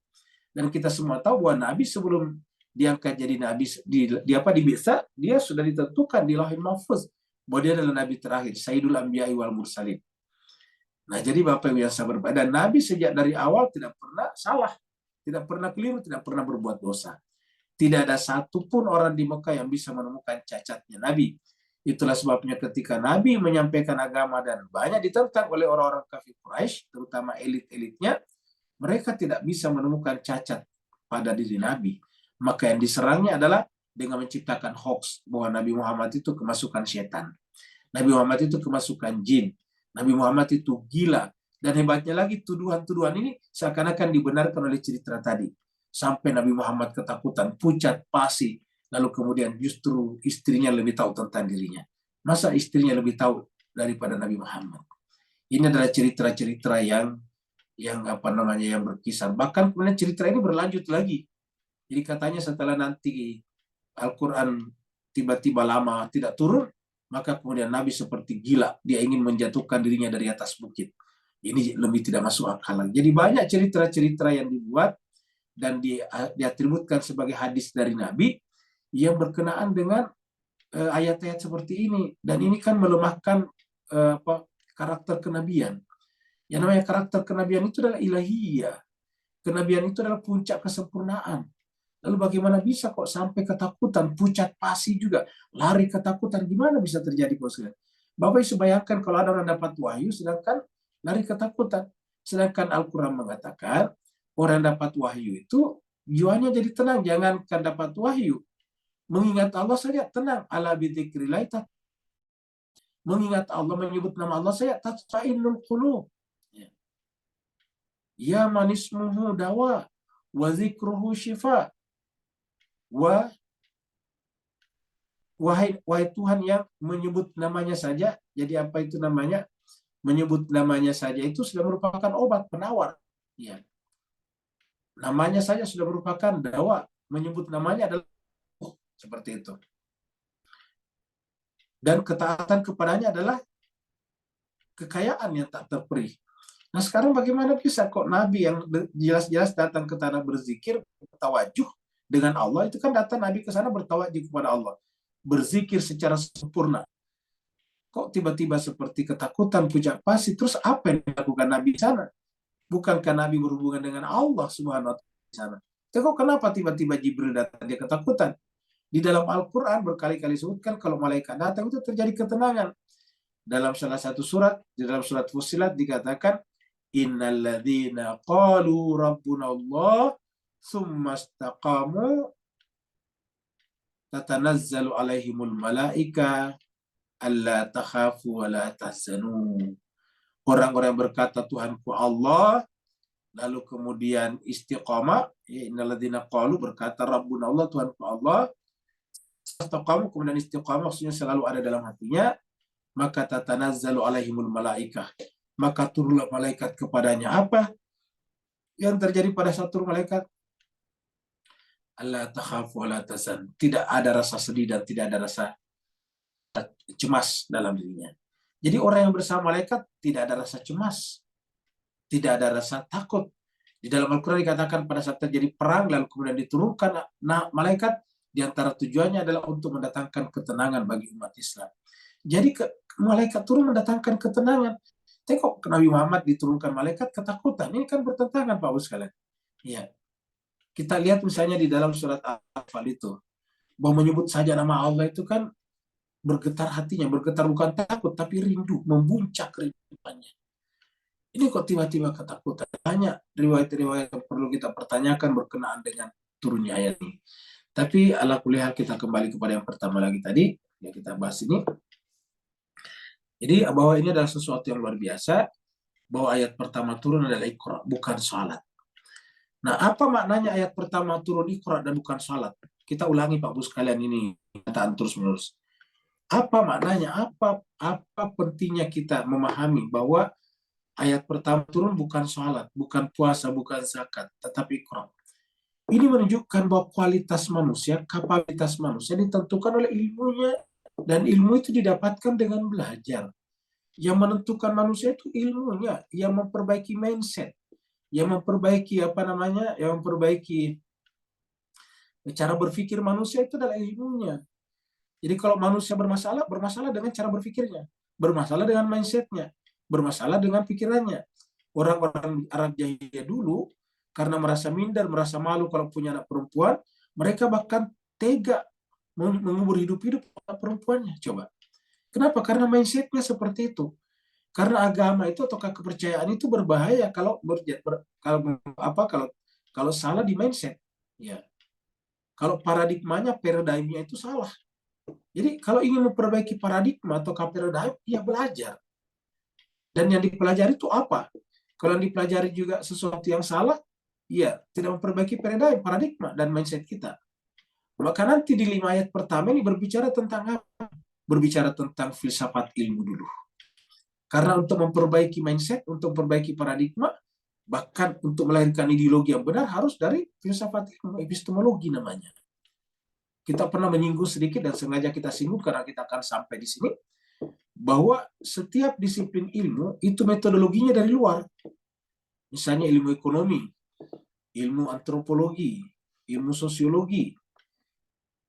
Dan kita semua tahu bahwa Nabi sebelum diangkat jadi Nabi, di Bi'tsa, dia sudah ditentukan di Lauhul Mahfuz bahwa dia adalah Nabi terakhir, Sayyidul Anbiya'i wal Mursalin. Nah jadi Bapak Ibu yang saya berbeda, dan Nabi sejak dari awal tidak pernah salah, tidak pernah keliru, tidak pernah berbuat dosa. Tidak ada satupun orang di Mekah yang bisa menemukan cacatnya Nabi. Itulah sebabnya ketika Nabi menyampaikan agama dan banyak ditentang oleh orang-orang kafir Quraisy, terutama elit-elitnya, mereka tidak bisa menemukan cacat pada diri Nabi. Maka yang diserangnya adalah dengan menciptakan hoax bahwa Nabi Muhammad itu kemasukan setan. Nabi Muhammad itu kemasukan jin. Nabi Muhammad itu gila. Dan hebatnya lagi, tuduhan-tuduhan ini seakan-akan dibenarkan oleh cerita tadi. Sampai Nabi Muhammad ketakutan, pucat, pasi, lalu kemudian justru istrinya lebih tahu tentang dirinya. Masa istrinya lebih tahu daripada Nabi Muhammad? Ini adalah cerita-cerita yang berkisar. Bahkan kemudian cerita ini berlanjut lagi. Jadi katanya setelah nanti Al-Quran tiba-tiba lama tidak turun, maka kemudian Nabi seperti gila, dia ingin menjatuhkan dirinya dari atas bukit. Ini lebih tidak masuk akal. Jadi banyak cerita-cerita yang dibuat dan diatributkan sebagai hadis dari Nabi yang berkenaan dengan ayat-ayat seperti ini. Dan ini kan melemahkan karakter kenabian. Yang namanya karakter kenabian itu adalah ilahiyah. Kenabian itu adalah puncak kesempurnaan. Lalu bagaimana bisa kok sampai ketakutan, pucat pasi juga, lari ketakutan, gimana bisa terjadi Bos? Bapak bisa bayangkan kalau ada orang dapat wahyu sedangkan lari ketakutan. Sedangkan Al-Quran mengatakan orang dapat wahyu itu jiwanya jadi tenang. Jangankan dapat wahyu, mengingat Allah saja tenang. Ala bidzikrillah, mengingat Allah, menyebut nama Allah saja tatma'innul qulub. Ya manismuhu dawa wa zikruhu syifa. Wahai Tuhan yang menyebut namanya saja, jadi apa itu namanya? Menyebut namanya saja itu sudah merupakan obat penawar. Ya. Namanya saja sudah merupakan dawa. Menyebut namanya adalah seperti itu. Dan ketaatan kepadanya adalah kekayaan yang tak terperih. Nah sekarang bagaimana bisa kok Nabi yang jelas-jelas datang ke tanah berzikir, bertawajuh dengan Allah, itu kan datang Nabi ke sana bertawajuh kepada Allah, berzikir secara sempurna. Kok tiba-tiba seperti ketakutan, pucat pasi, terus apa yang dilakukan Nabi di sana? Bukankah Nabi berhubungan dengan Allah Subhanahu wa Ta'ala di sana? Kok kenapa tiba-tiba Jibril datang dia ketakutan? Di dalam Al-Quran berkali-kali disebutkan kalau malaikat datang itu terjadi ketenangan. Dalam salah satu surat, di dalam surat Fussilat dikatakan, innalladzina qalu rabbuna Allah tsumma istaqamu tatanazzalu alaihimul malaika alla takhafu wa la tahzanu. Orang-orang yang berkata Tuhanku Allah, lalu kemudian istiqamah, innalladzina qalu berkata Rabbuna Allah, Tuhanku Allah, istaqamu, kemudian istiqamah maksudnya selalu ada dalam hatinya, maka tatanazzalu alaihimul malaikah, maka turunlah malaikat kepadanya. Apa yang terjadi pada satu malaikat? Allah takhafu wa la tahzan. Tidak ada rasa sedih dan tidak ada rasa cemas dalam dirinya. Jadi orang yang bersama malaikat tidak ada rasa cemas, tidak ada rasa takut. Di dalam Al-Quran dikatakan pada saat terjadi perang lalu kemudian diturunkan malaikat, di antara tujuannya adalah untuk mendatangkan ketenangan bagi umat Islam. Jadi malaikat turun mendatangkan ketenangan. Tapi kok Nabi Muhammad diturunkan malaikat ketakutan? Ini kan bertentangan Pak Bos sekalian. Ya. Kita lihat misalnya di dalam surat Al-Anfal itu, bahwa menyebut saja nama Allah itu kan bergetar hatinya, bergetar bukan takut, tapi rindu, membuncak rinduannya. Ini kok tiba-tiba ketakutan? Banyak riwayat-riwayat yang perlu kita pertanyakan berkenaan dengan turunnya ayat ini. Tapi ala kulli hal kita kembali kepada yang pertama lagi tadi, yang kita bahas ini. Jadi bahwa ini adalah sesuatu yang luar biasa, bahwa ayat pertama turun adalah Iqra, bukan salat. Nah, apa maknanya ayat pertama turun Iqra dan bukan salat? Kita ulangi Pak Bu sekalian ini, kataan terus-menerus. Apa maknanya? Apa pentingnya kita memahami bahwa ayat pertama turun bukan salat, bukan puasa, bukan zakat, tetapi Iqra. Ini menunjukkan bahwa kualitas manusia, kapabilitas manusia ditentukan oleh ilmunya, dan ilmu itu didapatkan dengan belajar. Yang menentukan manusia itu ilmunya, yang memperbaiki mindset, yang memperbaiki yang memperbaiki cara berpikir manusia itu adalah ilmunya. Jadi kalau manusia bermasalah dengan cara berpikirnya, bermasalah dengan mindsetnya, bermasalah dengan pikirannya. Orang-orang Arab jahiliyah dulu, karena merasa minder, merasa malu kalau punya anak perempuan, mereka bahkan tega mengubur hidup-hidup anak perempuannya. Coba. Kenapa? Karena mindsetnya seperti itu. Karena agama itu atau kepercayaan itu berbahaya kalau salah di mindset. Ya. Kalau paradigmanya itu salah. Jadi kalau ingin memperbaiki paradigma atau paradigma, ya belajar. Dan yang dipelajari itu apa? Kalau yang dipelajari juga sesuatu yang salah, ya tidak memperbaiki paradigma dan mindset kita. Maka nanti di 5 ayat pertama ini berbicara tentang apa? Berbicara tentang filsafat ilmu dulu. Karena untuk memperbaiki mindset, untuk memperbaiki paradigma, bahkan untuk melahirkan ideologi yang benar harus dari filsafat ilmu, epistemologi namanya. Kita pernah menyinggung sedikit dan sengaja kita singgung karena kita akan sampai di sini, bahwa setiap disiplin ilmu itu metodologinya dari luar. Misalnya ilmu ekonomi, ilmu antropologi, ilmu sosiologi,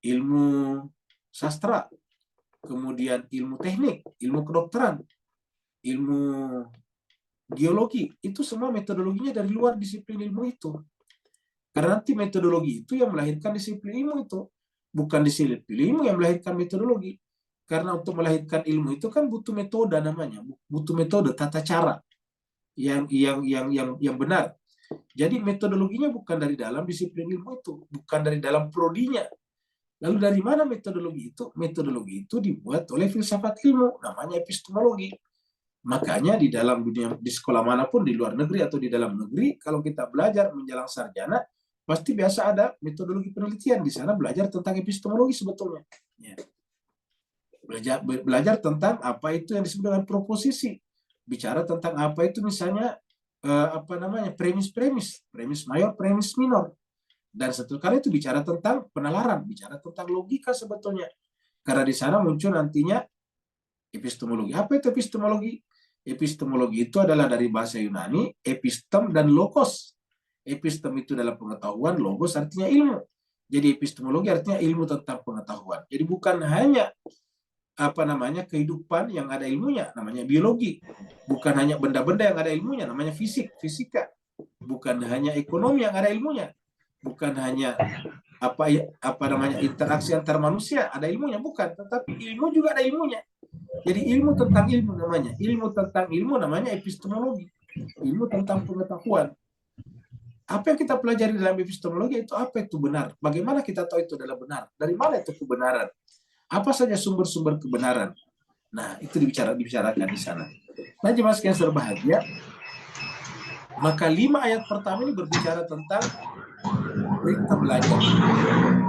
ilmu sastra, kemudian ilmu teknik, ilmu kedokteran, ilmu geologi, itu semua metodologinya dari luar disiplin ilmu itu. Karena nanti metodologi itu yang melahirkan disiplin ilmu itu, bukan disiplin ilmu yang melahirkan metodologi. Karena untuk melahirkan ilmu itu kan butuh metode namanya, butuh metode, tata cara yang benar. Jadi metodologinya bukan dari dalam disiplin ilmu itu, bukan dari dalam prodinya. Lalu dari mana metodologi itu? Metodologi itu dibuat oleh filsafat ilmu, namanya epistemologi. Makanya di dalam dunia, di sekolah manapun, di luar negeri atau di dalam negeri, kalau kita belajar menjelang sarjana, pasti biasa ada metodologi penelitian. Di sana belajar tentang epistemologi sebetulnya. Ya. Belajar tentang apa itu yang disebut dengan proposisi. Bicara tentang apa itu misalnya premis mayor, premis minor. Dan satu kali itu bicara tentang penalaran, bicara tentang logika sebetulnya. Karena di sana muncul nantinya epistemologi. Apa itu epistemologi? Epistemologi itu adalah dari bahasa Yunani, epistem dan logos. Epistem itu adalah pengetahuan, logos artinya ilmu. Jadi epistemologi artinya ilmu tentang pengetahuan. Jadi bukan hanya kehidupan yang ada ilmunya, namanya biologi. Bukan hanya benda-benda yang ada ilmunya, namanya fisika. Bukan hanya ekonomi yang ada ilmunya. Bukan hanya interaksi antar manusia ada ilmunya, bukan, tetapi ilmu juga ada ilmunya. Jadi ilmu tentang ilmu namanya. Ilmu tentang ilmu namanya epistemologi. Ilmu tentang pengetahuan. Apa yang kita pelajari dalam epistemologi itu apa itu benar? Bagaimana kita tahu itu adalah benar? Dari mana itu kebenaran? Apa saja sumber-sumber kebenaran? Nah, itu dibicarakan di sana. Nah, jemaah sekalian berbahagia, maka 5 ayat pertama ini berbicara tentang perintah belajar.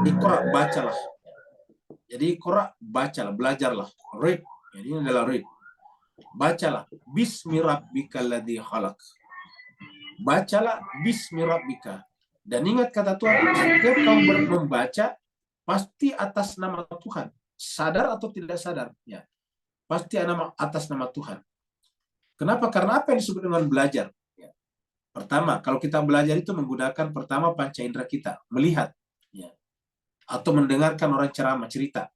Iqra, bacalah. Jadi Iqra, bacalah, belajarlah. Read. Jadi ini adalah read. Bacalah. Bismi rabbikal ladzi khalaq. Bacalah bismi rabbika. Dan ingat kata Tuhan, setiap kamu membaca, pasti atas nama Tuhan. Sadar atau tidak sadar, ya, pasti atas nama Tuhan. Kenapa? Karena apa yang disebut dengan belajar? Ya. Pertama, kalau kita belajar itu menggunakan pertama panca indera kita, melihat, ya, atau mendengarkan orang ceramah cerita.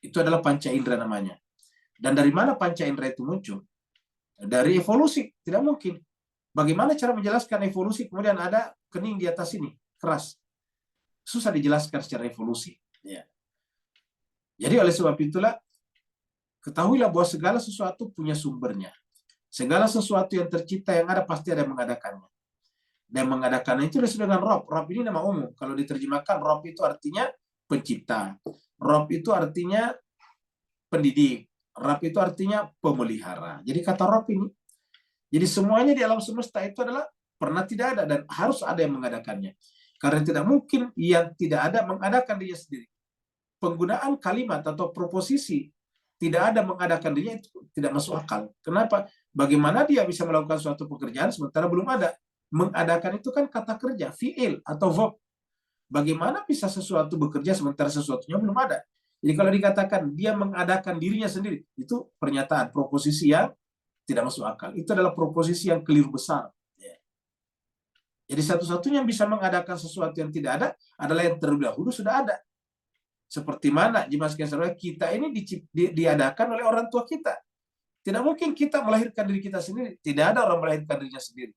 Itu adalah panca indera namanya. Dan dari mana panca indera itu muncul? Dari evolusi, tidak mungkin. Bagaimana cara menjelaskan evolusi? Kemudian ada kening di atas ini, keras. Susah dijelaskan secara evolusi. Ya. Jadi oleh sebab itulah, ketahuilah bahwa segala sesuatu punya sumbernya. Segala sesuatu yang tercipta yang ada pasti ada yang mengadakannya. Dan mengadakannya itu disebut dengan Rob. Rob ini nama umum. Kalau diterjemahkan, Rob itu artinya pencipta. Rob itu artinya pendidik. Rob itu artinya pemelihara. Jadi kata Rob ini. Jadi semuanya di alam semesta itu adalah pernah tidak ada dan harus ada yang mengadakannya. Karena tidak mungkin yang tidak ada mengadakan dirinya sendiri. Penggunaan kalimat atau proposisi tidak ada mengadakan dirinya itu tidak masuk akal. Kenapa? Bagaimana dia bisa melakukan suatu pekerjaan sementara belum ada? Mengadakan itu kan kata kerja, fi'il atau verb. Bagaimana bisa sesuatu bekerja sementara sesuatunya belum ada? Jadi kalau dikatakan dia mengadakan dirinya sendiri, itu pernyataan proposisi yang tidak masuk akal. Itu adalah proposisi yang keliru besar. Jadi satu-satunya yang bisa mengadakan sesuatu yang tidak ada adalah yang terlebih dahulu sudah ada. Seperti mana jemaah sekalian saudara, kita ini diadakan oleh orang tua kita. Tidak mungkin kita melahirkan diri kita sendiri. Tidak ada orang melahirkan dirinya sendiri.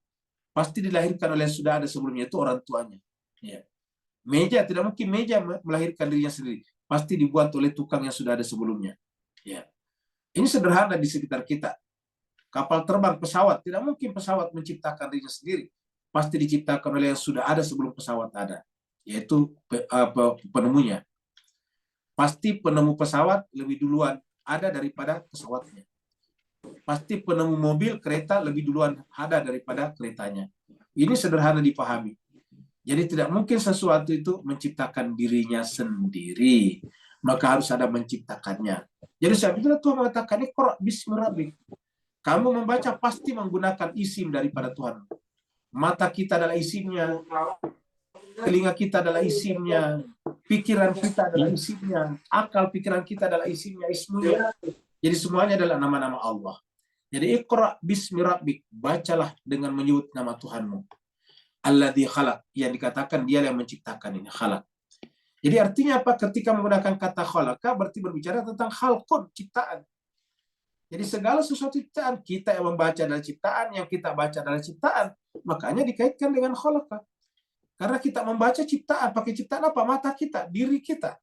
Pasti dilahirkan oleh yang sudah ada sebelumnya, itu orang tuanya. Ya. Meja, tidak mungkin meja melahirkan dirinya sendiri. Pasti dibuat oleh tukang yang sudah ada sebelumnya. Ya. Ini sederhana di sekitar kita. Kapal terbang, pesawat, tidak mungkin pesawat menciptakan dirinya sendiri. Pasti diciptakan oleh yang sudah ada sebelum pesawat ada. Yaitu penemunya. Pasti penemu pesawat lebih duluan ada daripada pesawatnya. Pasti penemu mobil, kereta lebih duluan ada daripada keretanya. Ini sederhana dipahami. Jadi tidak mungkin sesuatu itu menciptakan dirinya sendiri. Maka harus ada menciptakannya. Jadi sebab itulah Tuhan mengatakan, Iqra bismi rabbik. Kamu membaca pasti menggunakan isim daripada Tuhan. Mata kita adalah isimnya. Telinga kita adalah isimnya. Pikiran kita adalah isimnya. Akal pikiran kita adalah isimnya, ismunya. Jadi semuanya adalah nama-nama Allah. Jadi Iqra bismi rabbik, bacalah dengan menyebut nama Tuhanmu. Alladzi khalaq, yang dikatakan dia yang menciptakan ini, khalaq. Jadi artinya apa? Ketika menggunakan kata khalaqa berarti berbicara tentang khalqun, ciptaan. Jadi segala sesuatu ciptaan, kita yang membaca adalah ciptaan, yang kita baca adalah ciptaan. Makanya dikaitkan dengan khalaqa. Karena kita membaca ciptaan, pakai ciptaan apa? Mata kita, diri kita.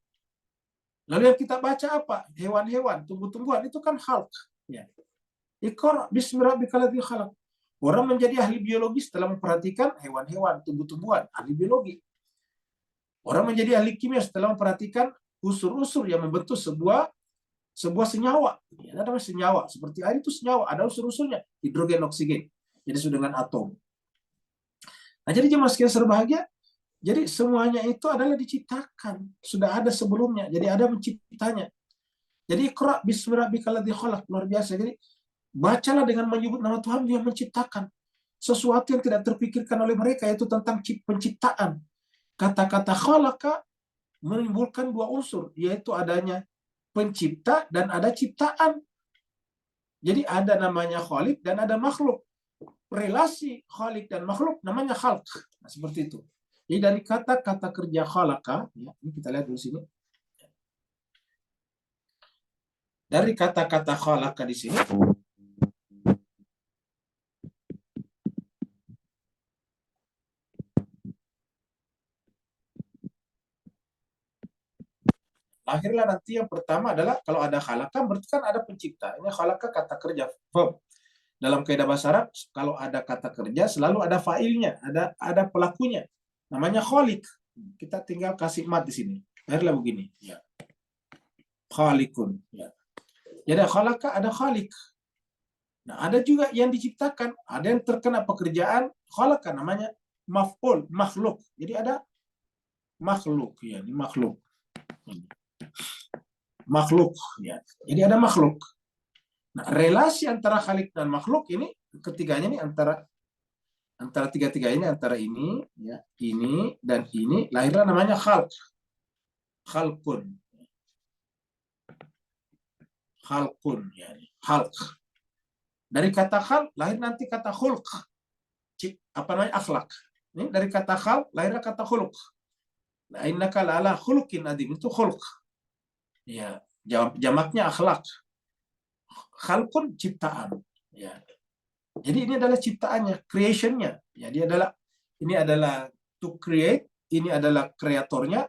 Lalu yang kita baca apa? Hewan-hewan, tumbuh-tumbuhan, itu kan khalq. Ya. Iqra bismi rabbikal ladzi khalaq. Orang menjadi ahli biologi setelah memperhatikan hewan-hewan, tumbuh-tumbuhan, ahli biologi. Orang menjadi ahli kimia setelah memperhatikan unsur-unsur yang membentuk sebuah senyawa. Ya, ada senyawa seperti air itu senyawa, ada unsur-unsurnya, hidrogen, oksigen. Jadi sudah dengan atom. Nah, jadi jemaah sekalian berbahagia, jadi semuanya itu adalah diciptakan, sudah ada sebelumnya. Jadi ada menciptanya. Jadi Iqra bismi rabbikal ladzi khalaq, luar biasa. Jadi bacalah dengan menyebut nama Tuhan yang menciptakan sesuatu yang tidak terpikirkan oleh mereka, yaitu tentang penciptaan. Kata-kata khalaqa menimbulkan dua unsur, yaitu adanya pencipta dan ada ciptaan. Jadi ada namanya khaliq dan ada makhluk. Relasi khaliq dan makhluk namanya khalq. Nah, seperti itu. Jadi dari kata-kata kerja khalaqa, ya, ini kita lihat dulu sini. Dari kata-kata khalaqa di sini, lahirlah nanti yang pertama adalah kalau ada khalaqa berarti kan ada pencipta. Ini khalaqa kata kerja, verb. Dalam kaidah bahasa Arab, kalau ada kata kerja selalu ada fa'ilnya, ada pelakunya. Namanya khaliq. Kita tinggal kasih mat di sini. Lahirlah begini, ya. Khaliqun, ya. Jadi khalaqa ada khaliq. Nah, ada juga yang diciptakan, ada yang terkena pekerjaan khalaqa namanya maf'ul, makhluk. Jadi ada makhluk, ya, ini makhluk. Makhluk, ya. Jadi ada makhluk. Nah, relasi antara khalik dan makhluk ini ketiganya ini antara tiga-tiga ini, antara ini, ya, ini dan ini, lahirlah namanya khalq. Khalqun. Khalqun, ya, khalq. Dari kata khalq lahir nanti kata khulq. Apa namanya? Akhlak. Ini dari kata khalq lahirlah kata khulq. Nah, innaka la'ala khuluqin adzim, itu khulq. Ya, jamaknya akhlak. Khalqun ciptaan, ya. Jadi ini adalah ciptaannya, creationnya. Ya, ini adalah to create, ini adalah kreatornya,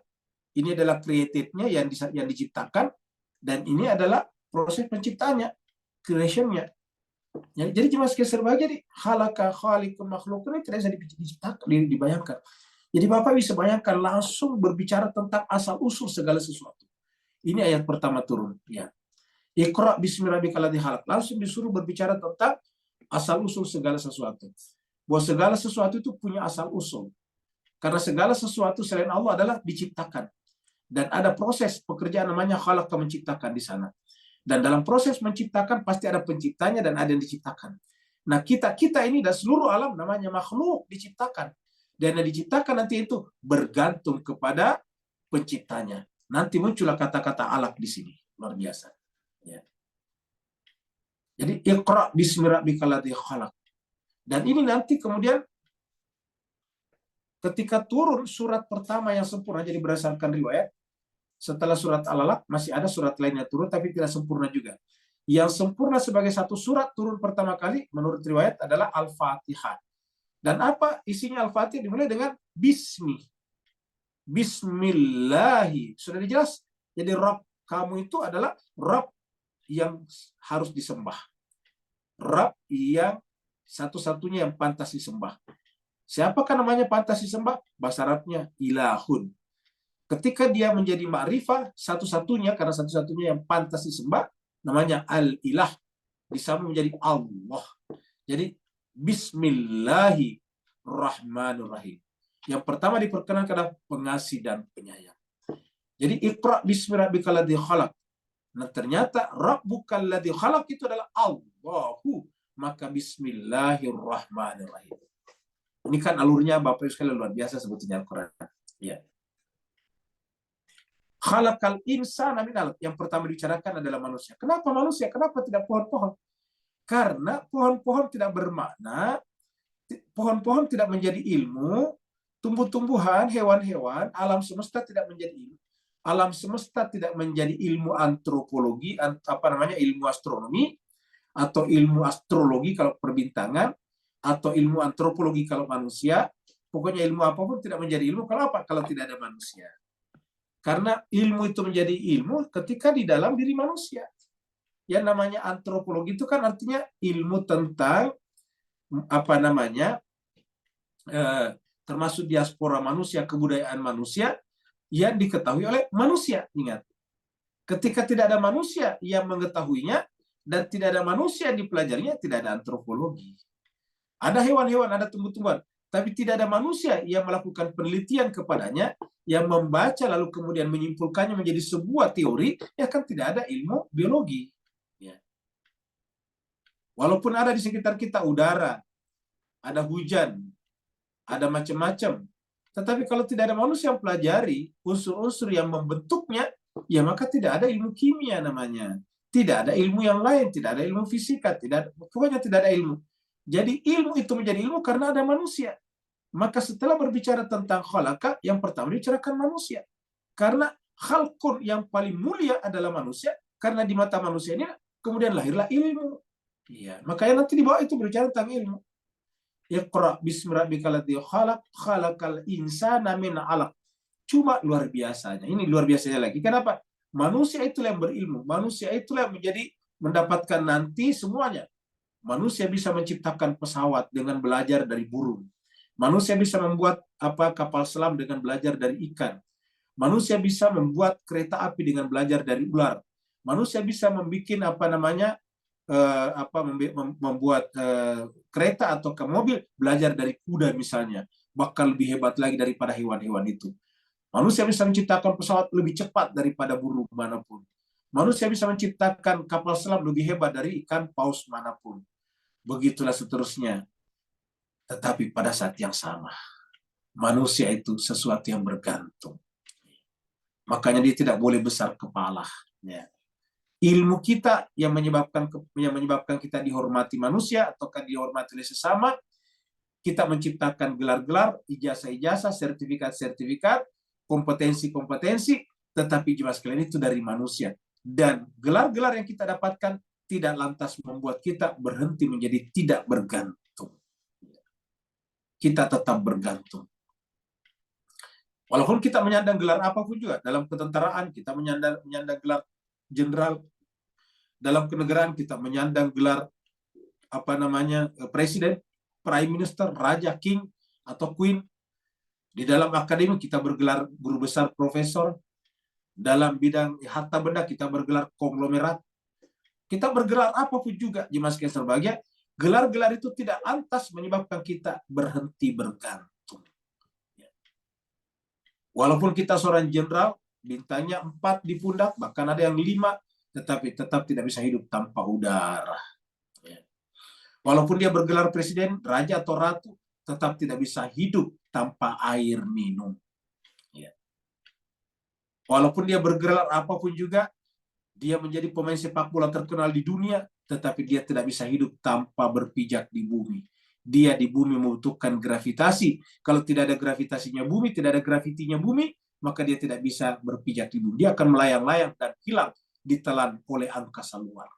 ini adalah created-nya yang diciptakan, dan ini adalah proses penciptaannya, creationnya. Ya, jadi cuma sekitar saja di khalaqa khaliqun makhlukun ini tidak bisa diciptakan, dibayangkan. Jadi Bapak bisa bayangkan langsung berbicara tentang asal usul segala sesuatu. Ini ayat pertama turun, ya. Iqra bismi rabbikal ladzi khalaq. Langsung disuruh berbicara tentang asal usul segala sesuatu. Bahwa segala sesuatu itu punya asal usul. Karena segala sesuatu selain Allah adalah diciptakan. Dan ada proses pekerjaan namanya khalaq, menciptakan di sana. Dan dalam proses menciptakan pasti ada penciptanya dan ada yang diciptakan. Nah, kita ini dan seluruh alam namanya makhluk diciptakan. Dan yang diciptakan nanti itu bergantung kepada penciptanya. Nanti muncullah kata-kata alaq di sini. Luar biasa. Ya. Jadi Iqra bismi rabbikal ladzi khalaq. Dan ini nanti kemudian ketika turun surat pertama yang sempurna, jadi berdasarkan riwayat, setelah surat Al-Alaq masih ada surat lainnya turun tapi tidak sempurna juga. Yang sempurna sebagai satu surat turun pertama kali menurut riwayat adalah Al-Fatihah. Dan apa isinya Al-Fatihah? Dimulai dengan bismi. Bismillahi. Sudah dijelas. Jadi Rabb kamu itu adalah Rabb yang harus disembah. Rabb yang satu-satunya yang pantas disembah. Siapakah namanya pantas disembah? Bahasa Arabnya ilahun. Ketika dia menjadi ma'rifah, satu-satunya, karena satu-satunya yang pantas disembah, namanya al-ilah. Disambung menjadi Allah. Jadi Bismillahirrahmanirrahim. Yang pertama diperkenankan adalah pengasih dan penyayang. Jadi Iqra bismi rabbikal ladzi khalaq. Nah, ternyata Rabbukal ladzi khalaq itu adalah Allahu. Maka Bismillahirrahmanirrahim. Ini kan alurnya Bapak Ibu sekalian luar biasa sebetulnya Al-Quran. Ya. Khalaqal insana min 'alaq. Yang pertama dibicarakan adalah manusia. Kenapa manusia? Kenapa tidak pohon-pohon? Karena pohon-pohon tidak bermakna, pohon-pohon tidak menjadi ilmu, tumbuh-tumbuhan, hewan-hewan, alam semesta tidak menjadi ilmu. Alam semesta tidak menjadi ilmu antropologi, ilmu astronomi, atau ilmu astrologi kalau perbintangan, atau ilmu antropologi kalau manusia. Pokoknya ilmu apapun tidak menjadi ilmu kalau apa? Kalau tidak ada manusia. Karena ilmu itu menjadi ilmu ketika di dalam diri manusia. Yang namanya antropologi itu kan artinya ilmu tentang termasuk diaspora manusia, kebudayaan manusia yang diketahui oleh manusia. Ingat, ketika tidak ada manusia yang mengetahuinya dan tidak ada manusia yang dipelajarinya, tidak ada antropologi. Ada hewan-hewan, ada tumbuh-tumbuhan, tapi tidak ada manusia yang melakukan penelitian kepadanya, yang membaca lalu kemudian menyimpulkannya menjadi sebuah teori, ya kan tidak ada ilmu biologi. Ya. Walaupun ada di sekitar kita udara, ada hujan, ada macam-macam, tetapi kalau tidak ada manusia yang pelajari unsur-unsur yang membentuknya, ya maka tidak ada ilmu kimia namanya. Tidak ada ilmu yang lain, tidak ada ilmu fisika, pokoknya tidak ada ilmu. Jadi ilmu itu menjadi ilmu karena ada manusia. Maka setelah berbicara tentang khalaqa, yang pertama dibicarakan manusia. Karena khalqun yang paling mulia adalah manusia, karena di mata manusia ini kemudian lahirlah ilmu. Iya, makanya nanti di bawah itu berbicara tentang ilmu. Iqra bismi rabbikal ladzi khalaq, khalaqal insana min 'alaq. Cuma luar biasanya. Ini luar biasanya lagi. Kenapa? Manusia itulah yang berilmu. Manusia itulah yang mendapatkan nanti semuanya. Manusia bisa menciptakan pesawat dengan belajar dari burung. Manusia bisa membuat kapal selam dengan belajar dari ikan. Manusia bisa membuat kereta api dengan belajar dari ular. Manusia bisa membuat membuat kereta atau ke mobil belajar dari kuda misalnya, bakal lebih hebat lagi daripada hewan-hewan itu. Manusia bisa menciptakan pesawat lebih cepat daripada burung manapun. Manusia bisa menciptakan kapal selam lebih hebat dari ikan paus manapun. Begitulah seterusnya. Tetapi pada saat yang sama, manusia itu sesuatu yang bergantung. Makanya dia tidak boleh besar kepala. Ya. Ilmu kita yang menyebabkan kita dihormati manusia ataukah dihormati oleh sesama, kita menciptakan gelar-gelar, ijazah-ijazah, sertifikat-sertifikat, kompetensi-kompetensi, tetapi jemaah sekalian itu dari manusia. Dan gelar-gelar yang kita dapatkan tidak lantas membuat kita berhenti menjadi tidak bergantung. Kita tetap bergantung. Walaupun kita menyandang gelar apapun juga, dalam ketentaraan kita menyandang gelar jenderal, dalam kenegaraan kita menyandang gelar presiden, prime minister, raja, king atau queen. Di dalam akademik kita bergelar guru besar, profesor. Dalam bidang harta benda kita bergelar konglomerat. Kita bergelar apapun juga, jemaah sekalian berbahagia, gelar-gelar itu tidak lantas menyebabkan kita berhenti bergantung. Walaupun kita seorang jenderal, bintangnya 4 di pundak, bahkan ada yang 5, tetapi tetap tidak bisa hidup tanpa udara. Walaupun dia bergelar presiden, raja atau ratu, tetap tidak bisa hidup tanpa air minum. Walaupun dia bergelar apapun juga, dia menjadi pemain sepak bola terkenal di dunia, tetapi dia tidak bisa hidup tanpa berpijak di bumi. Dia di bumi membutuhkan gravitasi. Kalau tidak ada gravitasinya bumi, tidak ada gravitinya bumi, maka dia tidak bisa berpijak di bumi. Dia akan melayang-layang dan hilang ditelan oleh angkasa luar.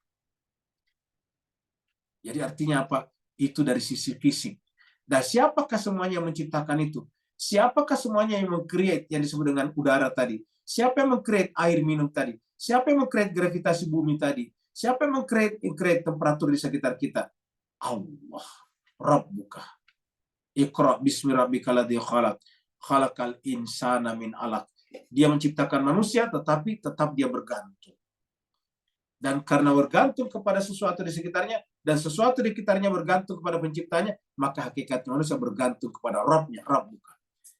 Jadi artinya apa? Itu dari sisi fisik. Dan siapakah semuanya yang menciptakan itu? Siapakah semuanya yang meng-create yang disebut dengan udara tadi? Siapa yang meng-create air minum tadi? Siapa yang meng-create gravitasi bumi tadi? Siapa yang meng-create temperatur di sekitar kita? Allah. Rabbuka. Iqra bismi rabbikal ladzi khalaq. Khalaqal insana min 'alaq. Dia menciptakan manusia tetapi tetap dia bergantung. Dan karena bergantung kepada sesuatu di sekitarnya dan sesuatu di sekitarnya bergantung kepada penciptanya, maka hakikat manusia bergantung kepada Rabbnya, Rabbuka.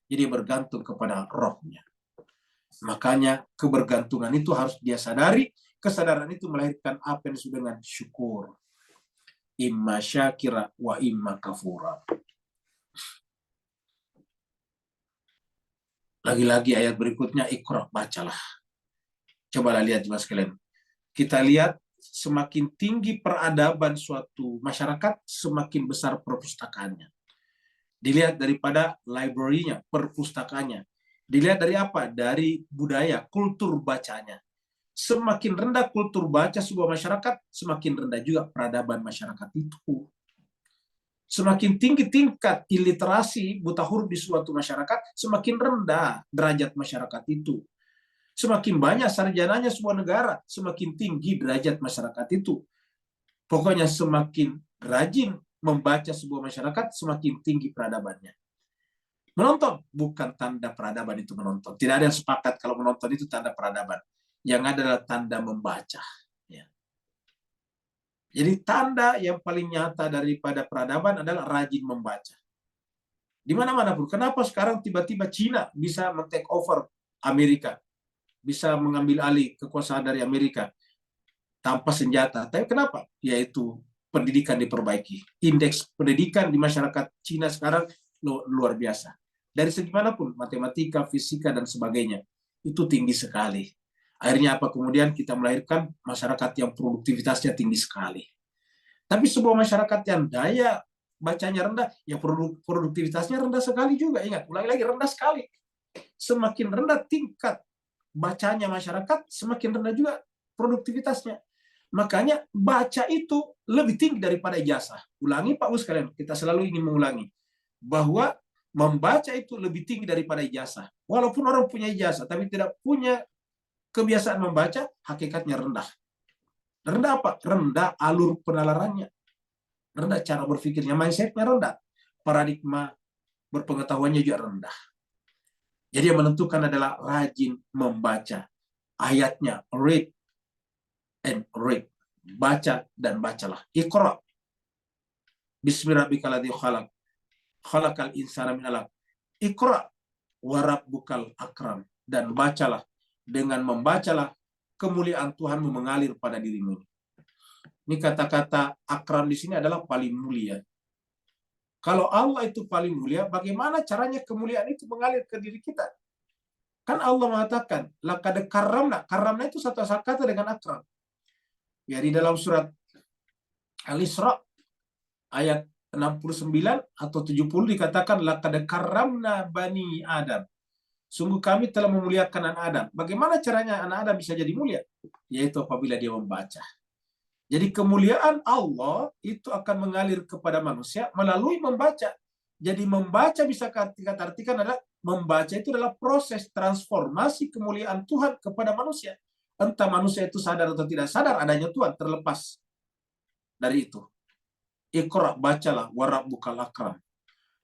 Jadi bergantung kepada Rabbnya. Makanya kebergantungan itu harus dia sadari. Kesadaran itu melahirkan apa yang disebut dengan syukur. Imma syakira wa imma kafura. Lagi-lagi ayat berikutnya, Iqra, bacalah. Cobalah lihat Mas sekalian. Kita lihat semakin tinggi peradaban suatu masyarakat, semakin besar perpustakaannya. Dilihat daripada library-nya, perpustakaannya. Dilihat dari apa? Dari budaya, kultur bacanya. Semakin rendah kultur baca sebuah masyarakat, semakin rendah juga peradaban masyarakat itu. Semakin tinggi tingkat iliterasi buta huruf di suatu masyarakat, semakin rendah derajat masyarakat itu. Semakin banyak sarjananya sebuah negara, semakin tinggi derajat masyarakat itu. Pokoknya semakin rajin membaca sebuah masyarakat, semakin tinggi peradabannya. Menonton bukan tanda peradaban itu menonton. Tidak ada yang sepakat kalau menonton itu tanda peradaban. Yang ada adalah tanda membaca. Jadi tanda yang paling nyata daripada peradaban adalah rajin membaca. Di mana-mana pun. Kenapa sekarang tiba-tiba Cina bisa men-take over Amerika? Bisa mengambil alih kekuasaan dari Amerika tanpa senjata. Tapi kenapa? Yaitu pendidikan diperbaiki. Indeks pendidikan di masyarakat Cina sekarang luar biasa. Dari segi manapun, matematika, fisika, dan sebagainya. Itu tinggi sekali. Akhirnya apa? Kemudian kita melahirkan masyarakat yang produktivitasnya tinggi sekali. Tapi sebuah masyarakat yang daya bacanya rendah, ya produktivitasnya rendah sekali juga. Ingat, ulangi lagi, rendah sekali. Semakin rendah tingkat bacanya masyarakat, semakin rendah juga produktivitasnya. Makanya baca itu lebih tinggi daripada ijazah. Ulangi Pak Bus kalian, kita selalu ingin mengulangi. Bahwa membaca itu lebih tinggi daripada ijazah. Walaupun orang punya ijazah, tapi tidak punya kebiasaan membaca, hakikatnya rendah. Rendah apa? Rendah alur penalarannya. Rendah cara berpikirnya, mindsetnya rendah. Paradigma berpengetahuannya juga rendah. Jadi yang menentukan adalah rajin membaca. Ayatnya, read and read. Baca dan bacalah. Iqra. Bismillahirrahmanirrahim. Khalaq. Khalaqal insana min 'alaq. Iqra wa rabbukal akram. Dan bacalah. Dengan membacalah, kemuliaan Tuhanmu mengalir pada dirimu. Ini kata-kata akram di sini adalah paling mulia. Kalau Allah itu paling mulia, bagaimana caranya kemuliaan itu mengalir ke diri kita? Kan Allah mengatakan, laqad karramna. Karramna itu satu kata dengan akram. Ya, di dalam surat Al-Isra ayat 69 atau 70 dikatakan laqad karramna bani Adam. Sungguh kami telah memuliakan anak Adam. Bagaimana caranya anak Adam bisa jadi mulia? Yaitu apabila dia membaca. Jadi kemuliaan Allah itu akan mengalir kepada manusia melalui membaca. Jadi membaca bisa kita artikan adalah membaca itu adalah proses transformasi kemuliaan Tuhan kepada manusia. Entah manusia itu sadar atau tidak sadar adanya Tuhan, terlepas dari itu. Iqra, bacalah, wa rabbukal akram.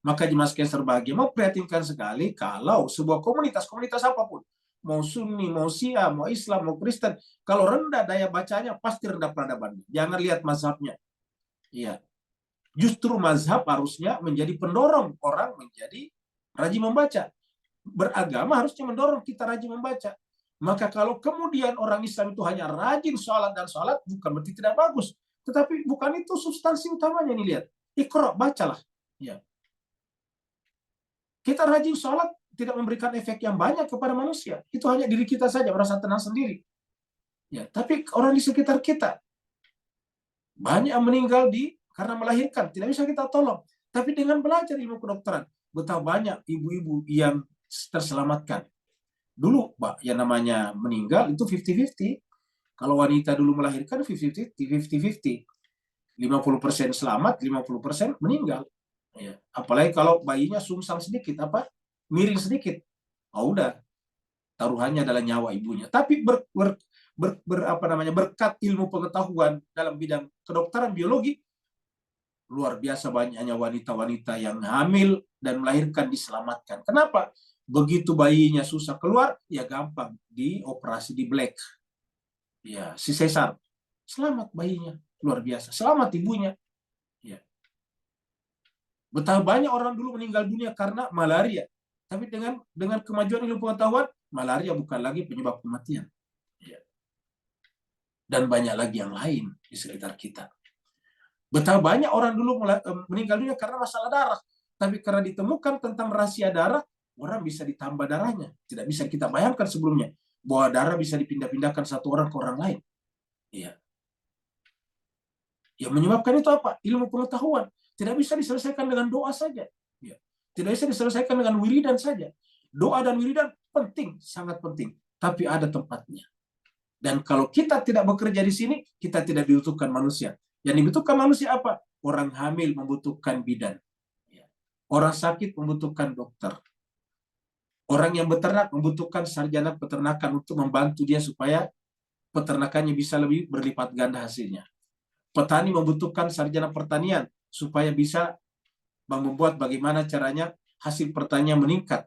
Maka jemaah sekalian berbahagia, memprihatinkan sekali kalau sebuah komunitas apapun, mau Sunni, mau Syiah, mau Islam, mau Kristen, kalau rendah daya bacanya, pasti rendah peradabannya. Jangan lihat mazhabnya. Iya. Justru mazhab harusnya menjadi pendorong orang menjadi rajin membaca. Beragama harusnya mendorong kita rajin membaca. Maka kalau kemudian orang Islam itu hanya rajin sholat dan sholat, bukan berarti tidak bagus. Tetapi bukan itu substansi utamanya nih, lihat. Iqra, bacalah. Ya. Kita rajin sholat tidak memberikan efek yang banyak kepada manusia. Itu hanya diri kita saja merasa tenang sendiri. Ya, tapi orang di sekitar kita banyak yang meninggal karena melahirkan, tidak bisa kita tolong. Tapi dengan belajar ilmu kedokteran, betapa banyak ibu-ibu yang terselamatkan. Dulu, Pak, yang namanya meninggal itu 50-50. Kalau wanita dulu melahirkan 50-50. 50% selamat, 50% meninggal. Ya. Apalagi kalau bayinya sungsang sedikit, miring sedikit, udah taruhannya adalah nyawa ibunya. Tapi berkat ilmu pengetahuan dalam bidang kedokteran biologi, luar biasa banyaknya wanita-wanita yang hamil dan melahirkan diselamatkan. Kenapa? Begitu bayinya susah keluar, ya gampang dioperasi di black. Ya, si sesar. Selamat bayinya, luar biasa. Selamat ibunya. Ya. Betapa banyak orang dulu meninggal dunia karena malaria. Tapi dengan kemajuan ilmu pengetahuan, malaria bukan lagi penyebab kematian. Ya. Dan banyak lagi yang lain di sekitar kita. Betapa banyak orang dulu meninggal dunia karena masalah darah. Tapi karena ditemukan tentang rahasia darah, orang bisa ditambah darahnya. Tidak bisa kita bayangkan sebelumnya. bahwa darah bisa dipindah-pindahkan satu orang ke orang lain. Ya. Yang menyebabkan itu apa? Ilmu pengetahuan. Tidak bisa diselesaikan dengan doa saja. Ya. Tidak bisa diselesaikan dengan wiridan saja. Doa dan wiridan penting, sangat penting. Tapi ada tempatnya. Dan kalau kita tidak bekerja di sini, kita tidak dibutuhkan manusia. Yang dibutuhkan manusia apa? Orang hamil membutuhkan bidan. Orang sakit membutuhkan dokter. Orang yang beternak membutuhkan sarjana peternakan untuk membantu dia supaya peternakannya bisa lebih berlipat ganda hasilnya. Petani membutuhkan sarjana pertanian supaya bisa membuat bagaimana caranya hasil pertanian meningkat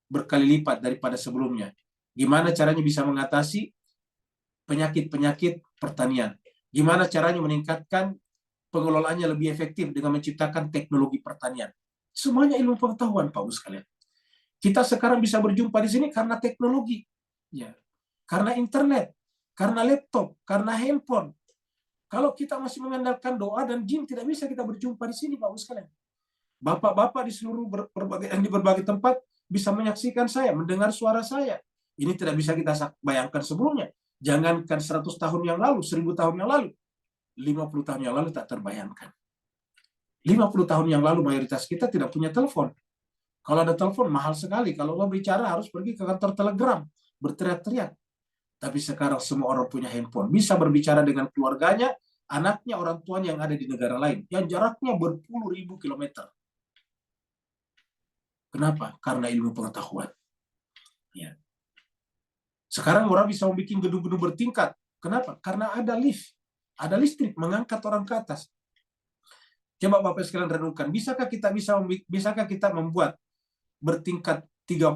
berkali lipat daripada sebelumnya. Gimana caranya bisa mengatasi penyakit-penyakit pertanian. Gimana caranya meningkatkan pengelolaannya lebih efektif dengan menciptakan teknologi pertanian. Semuanya ilmu pengetahuan, Pak Ibu sekalian. Kita sekarang bisa berjumpa di sini karena teknologi. Ya. Karena internet, karena laptop, karena handphone. Kalau kita masih mengandalkan doa dan jin, tidak bisa kita berjumpa di sini, Pak Ibu sekalian. Bapak-bapak di seluruh di berbagai tempat bisa menyaksikan saya, mendengar suara saya. Ini tidak bisa kita bayangkan sebelumnya. Jangankan 100 tahun yang lalu, 1000 tahun yang lalu, 50 tahun yang lalu tak terbayangkan. 50 tahun yang lalu mayoritas kita tidak punya telepon. Kalau ada telepon mahal sekali. Kalau mau bicara harus pergi ke kantor telegram, berteriak-teriak. Tapi sekarang semua orang punya handphone. Bisa berbicara dengan keluarganya, anaknya, orang tuanya yang ada di negara lain. Yang jaraknya berpuluh ribu kilometer. Kenapa? Karena ilmu pengetahuan. Ya. Sekarang orang bisa membuat gedung-gedung bertingkat. Kenapa? Karena ada lift. Ada listrik mengangkat orang ke atas. Coba Bapak sekalian renungkan. Bisakah kita membuat bertingkat 30,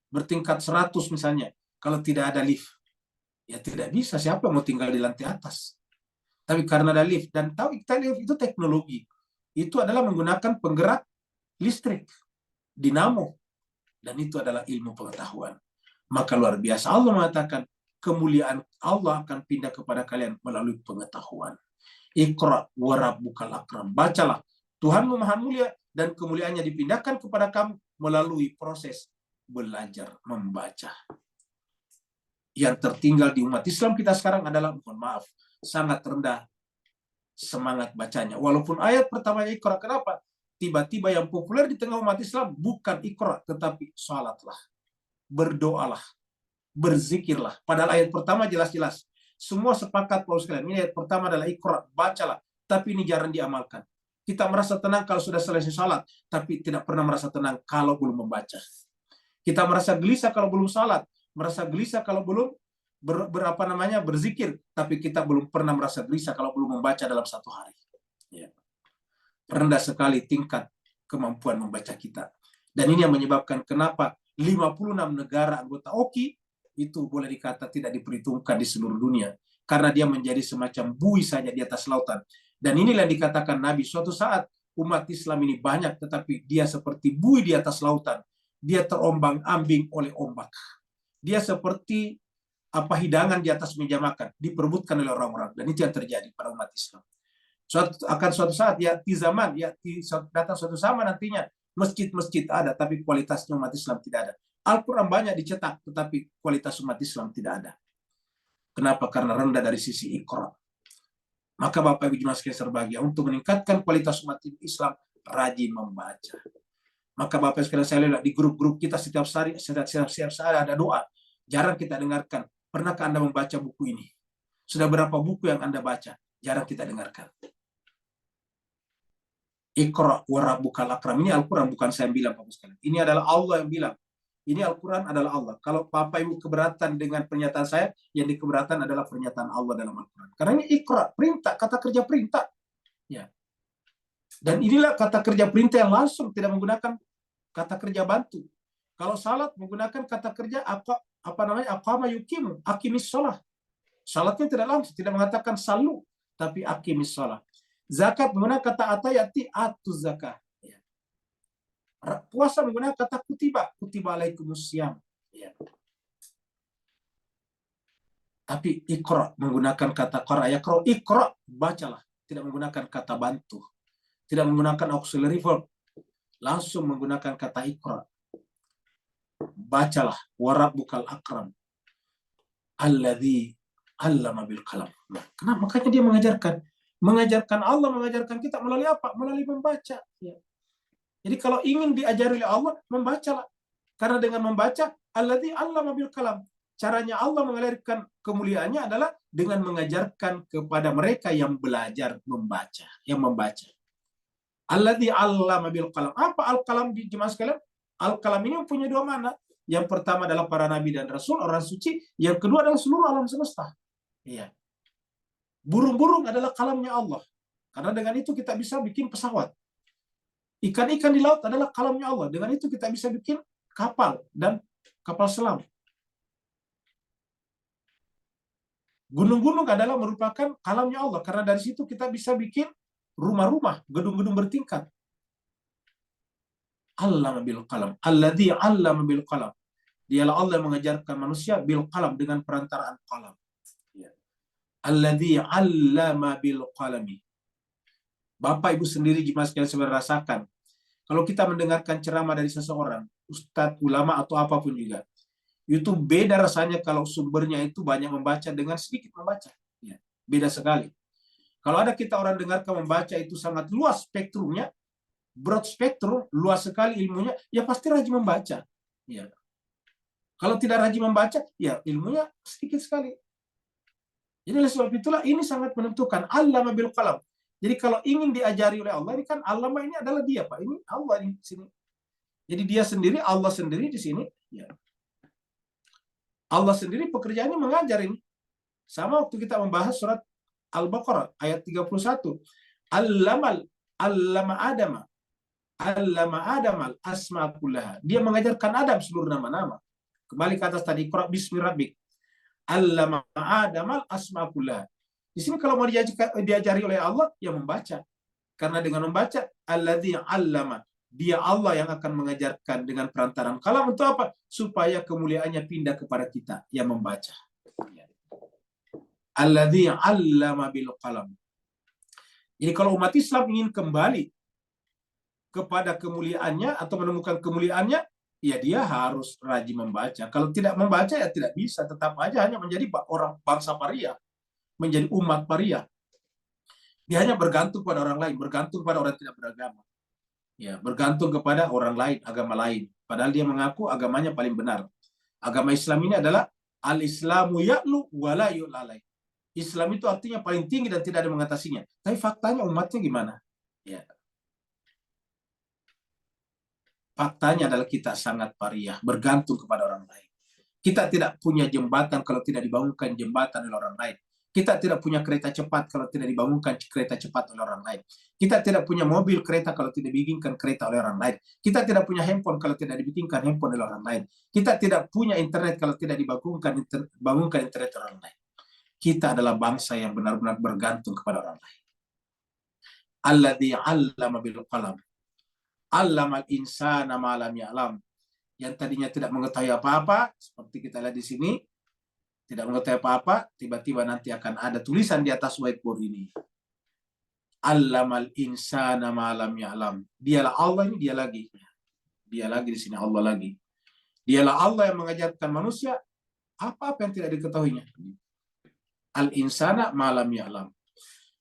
bertingkat 100 misalnya, kalau tidak ada lift? Ya tidak bisa. Siapa mau tinggal di lantai atas? Tapi karena ada lift, dan tahu lift itu teknologi. Itu adalah menggunakan penggerak listrik, dinamo. Dan itu adalah ilmu pengetahuan. Maka luar biasa. Allah mengatakan, kemuliaan Allah akan pindah kepada kalian melalui pengetahuan. Iqra wa rabbukal akram. Bacalah. Tuhanmu maha mulia dan kemuliaannya dipindahkan kepada kamu melalui proses belajar membaca. Yang tertinggal di umat Islam kita sekarang adalah, mohon maaf, sangat rendah semangat bacanya. Walaupun ayat pertamanya Iqra, kenapa? Tiba-tiba yang populer di tengah umat Islam bukan Iqra, tetapi salatlah, berdoalah, berzikirlah. Padahal ayat pertama jelas-jelas. Semua sepakat, Paul sekalian. Ini ayat pertama adalah Iqra, bacalah. Tapi ini jarang diamalkan. Kita merasa tenang kalau sudah selesai salat, tapi tidak pernah merasa tenang kalau belum membaca. Kita merasa gelisah kalau belum salat, merasa gelisah kalau belum berzikir, tapi kita belum pernah merasa gelisah kalau belum membaca dalam satu hari. Ya. Rendah sekali tingkat kemampuan membaca kita. Dan ini yang menyebabkan kenapa 56 negara anggota OKI itu boleh dikata tidak diperhitungkan di seluruh dunia. Karena dia menjadi semacam buih saja di atas lautan. Dan inilah yang dikatakan Nabi, suatu saat umat Islam ini banyak, tetapi dia seperti buih di atas lautan. Dia terombang-ambing oleh ombak. Dia seperti hidangan di atas meja makan, diperebutkan oleh orang-orang. Dan itu yang terjadi pada umat Islam. Suatu saat datang suatu zaman nantinya, masjid-masjid ada, tapi kualitasnya umat Islam tidak ada. Al-Quran banyak dicetak, tetapi kualitas umat Islam tidak ada. Kenapa? Karena rendah dari sisi Iqra. Maka Bapak Ibu jemaah sekalian berbahagia, untuk meningkatkan kualitas umat Islam, rajin membaca. Maka Bapak Ibu sekalian, saya lihat di grup-grup kita setiap hari ada doa. Jarang kita dengarkan. Pernahkah Anda membaca buku ini? Sudah berapa buku yang Anda baca? Jarang kita dengarkan. Iqra wa rabbukal akram. Ini Al-Quran, bukan saya yang bilang, Bapak Ibu sekalian. Ini adalah Allah yang bilang. Ini Al-Quran adalah Allah. Kalau Bapak Ibu keberatan dengan pernyataan saya, yang dikeberatan adalah pernyataan Allah dalam Al-Quran. Karena ini Iqra, perintah, kata kerja perintah. Ya. Dan inilah kata kerja perintah yang langsung, tidak menggunakan kata kerja bantu. Kalau salat menggunakan kata kerja aqama yuqimu, aqimis shalah. Salatnya tidak langsung, tidak mengatakan salu, tapi aqimis shalah. Zakat menggunakan kata atayati atuz zakah. Puasa menggunakan kata kutiba alaikumusiyam. Ya. Tapi Iqra menggunakan kata qara, yaqra, Iqra, bacalah. Tidak menggunakan kata bantu. Tidak menggunakan auxiliary verb. Langsung menggunakan kata Iqra. bacalah warabbukal akram alladzi 'allama bil qalam. Nah, kenapa? Makanya dia mengajarkan Allah, mengajarkan kita melalui apa? Melalui membaca. Ya. Jadi kalau ingin diajari oleh Allah, membacalah. Karena dengan membaca, alladzi 'allama bil qalam. Caranya Allah mengalirkan kemuliaannya adalah dengan mengajarkan kepada mereka yang belajar membaca, yang membaca. Alladzi 'allama bil qalam. Apa al-qalam di jemaah sekalian? Al-qalam ini mempunyai dua makna. Yang pertama adalah para nabi dan rasul, orang suci. Yang kedua adalah seluruh alam semesta. Iya. Burung-burung adalah kalamnya Allah. Karena dengan itu kita bisa bikin pesawat. Ikan-ikan di laut adalah kalamnya Allah. Dengan itu kita bisa bikin kapal dan kapal selam. Gunung-gunung adalah merupakan kalamnya Allah. Karena dari situ kita bisa bikin rumah-rumah, gedung-gedung bertingkat. Allama bil qalam. Alladzi 'allama bil qalam. Dialah Allah yang mengajarkan manusia bil qalam, dengan perantaraan qalam. Ya. Alladzi 'allama bil qalami. Bapak Ibu sendiri jemaah sekalian sudah rasakan. Kalau kita mendengarkan ceramah dari seseorang, ustadz, ulama atau apapun juga, itu beda rasanya kalau sumbernya itu banyak membaca dengan sedikit membaca. Ya, beda sekali. Kalau ada kita orang dengarkan membaca itu sangat luas spektrumnya, broad spektrum, luas sekali ilmunya, ya pasti rajin membaca. Ya. Kalau tidak rajin membaca, ya ilmunya sedikit sekali. Jadi oleh sebab itulah ini sangat menentukan. Allama bil qalam. Jadi kalau ingin diajari oleh Allah, ini kan allama ini adalah dia, Pak. Ini Allah di sini. Jadi dia sendiri, Allah sendiri di sini. Ya. Allah sendiri pekerjaannya mengajar ini. Sama waktu kita membahas surat Al-Baqarah ayat 31. Allama Adamal asma kullaha. Dia mengajarkan Adam seluruh nama-nama. Kembali ke atas tadi, Iqra bismi rabbik. Allama Adamal asma kullaha. Di sini kalau mau diajari oleh Allah, ya membaca. Karena dengan membaca, alladzi 'allama, dia Allah yang akan mengajarkan dengan perantaraan kalam. Untuk apa? Supaya kemuliaannya pindah kepada kita yang membaca. Alladzi 'allama bil qalam. Jadi kalau umat Islam ingin kembali kepada kemuliaannya atau menemukan kemuliaannya, ya dia harus rajin membaca. Kalau tidak membaca, ya tidak bisa. Tetap aja hanya menjadi orang bangsa paria, menjadi umat paria. Dia hanya bergantung pada orang lain, bergantung pada orang tidak beragama. Ya, bergantung kepada orang lain, agama lain. Padahal dia mengaku agamanya paling benar. Agama Islam ini adalah al-Islamu ya'lu wa la yu'lalai. Islam itu artinya paling tinggi dan tidak ada mengatasinya. Tapi faktanya umatnya gimana? Ya. Faktanya adalah kita sangat pariah, bergantung kepada orang lain. Kita tidak punya jembatan kalau tidak dibangunkan jembatan oleh orang lain. Kita tidak punya kereta cepat kalau tidak dibangunkan kereta cepat oleh orang lain. Kita tidak punya mobil kereta kalau tidak dibikinkan kereta oleh orang lain. Kita tidak punya handphone kalau tidak dibikinkan handphone oleh orang lain. Kita tidak punya internet kalau tidak dibangunkan internet oleh orang lain. Kita adalah bangsa yang benar-benar bergantung kepada orang lain. Alladzi 'allama bil qalam. 'Allamal insana ma lam ya'lam. Yang tadinya tidak mengetahui apa-apa, seperti kita lihat di sini, tidak mengetahui apa-apa, tiba-tiba nanti akan ada tulisan di atas whiteboard ini. Allamal insana ma lam ya'lam. Dialah Allah, ini dia lagi. Dia lagi di sini, Allah lagi. Dialah Allah yang mengajarkan manusia apa-apa yang tidak diketahuinya. Al-insana ma lam ya'lam.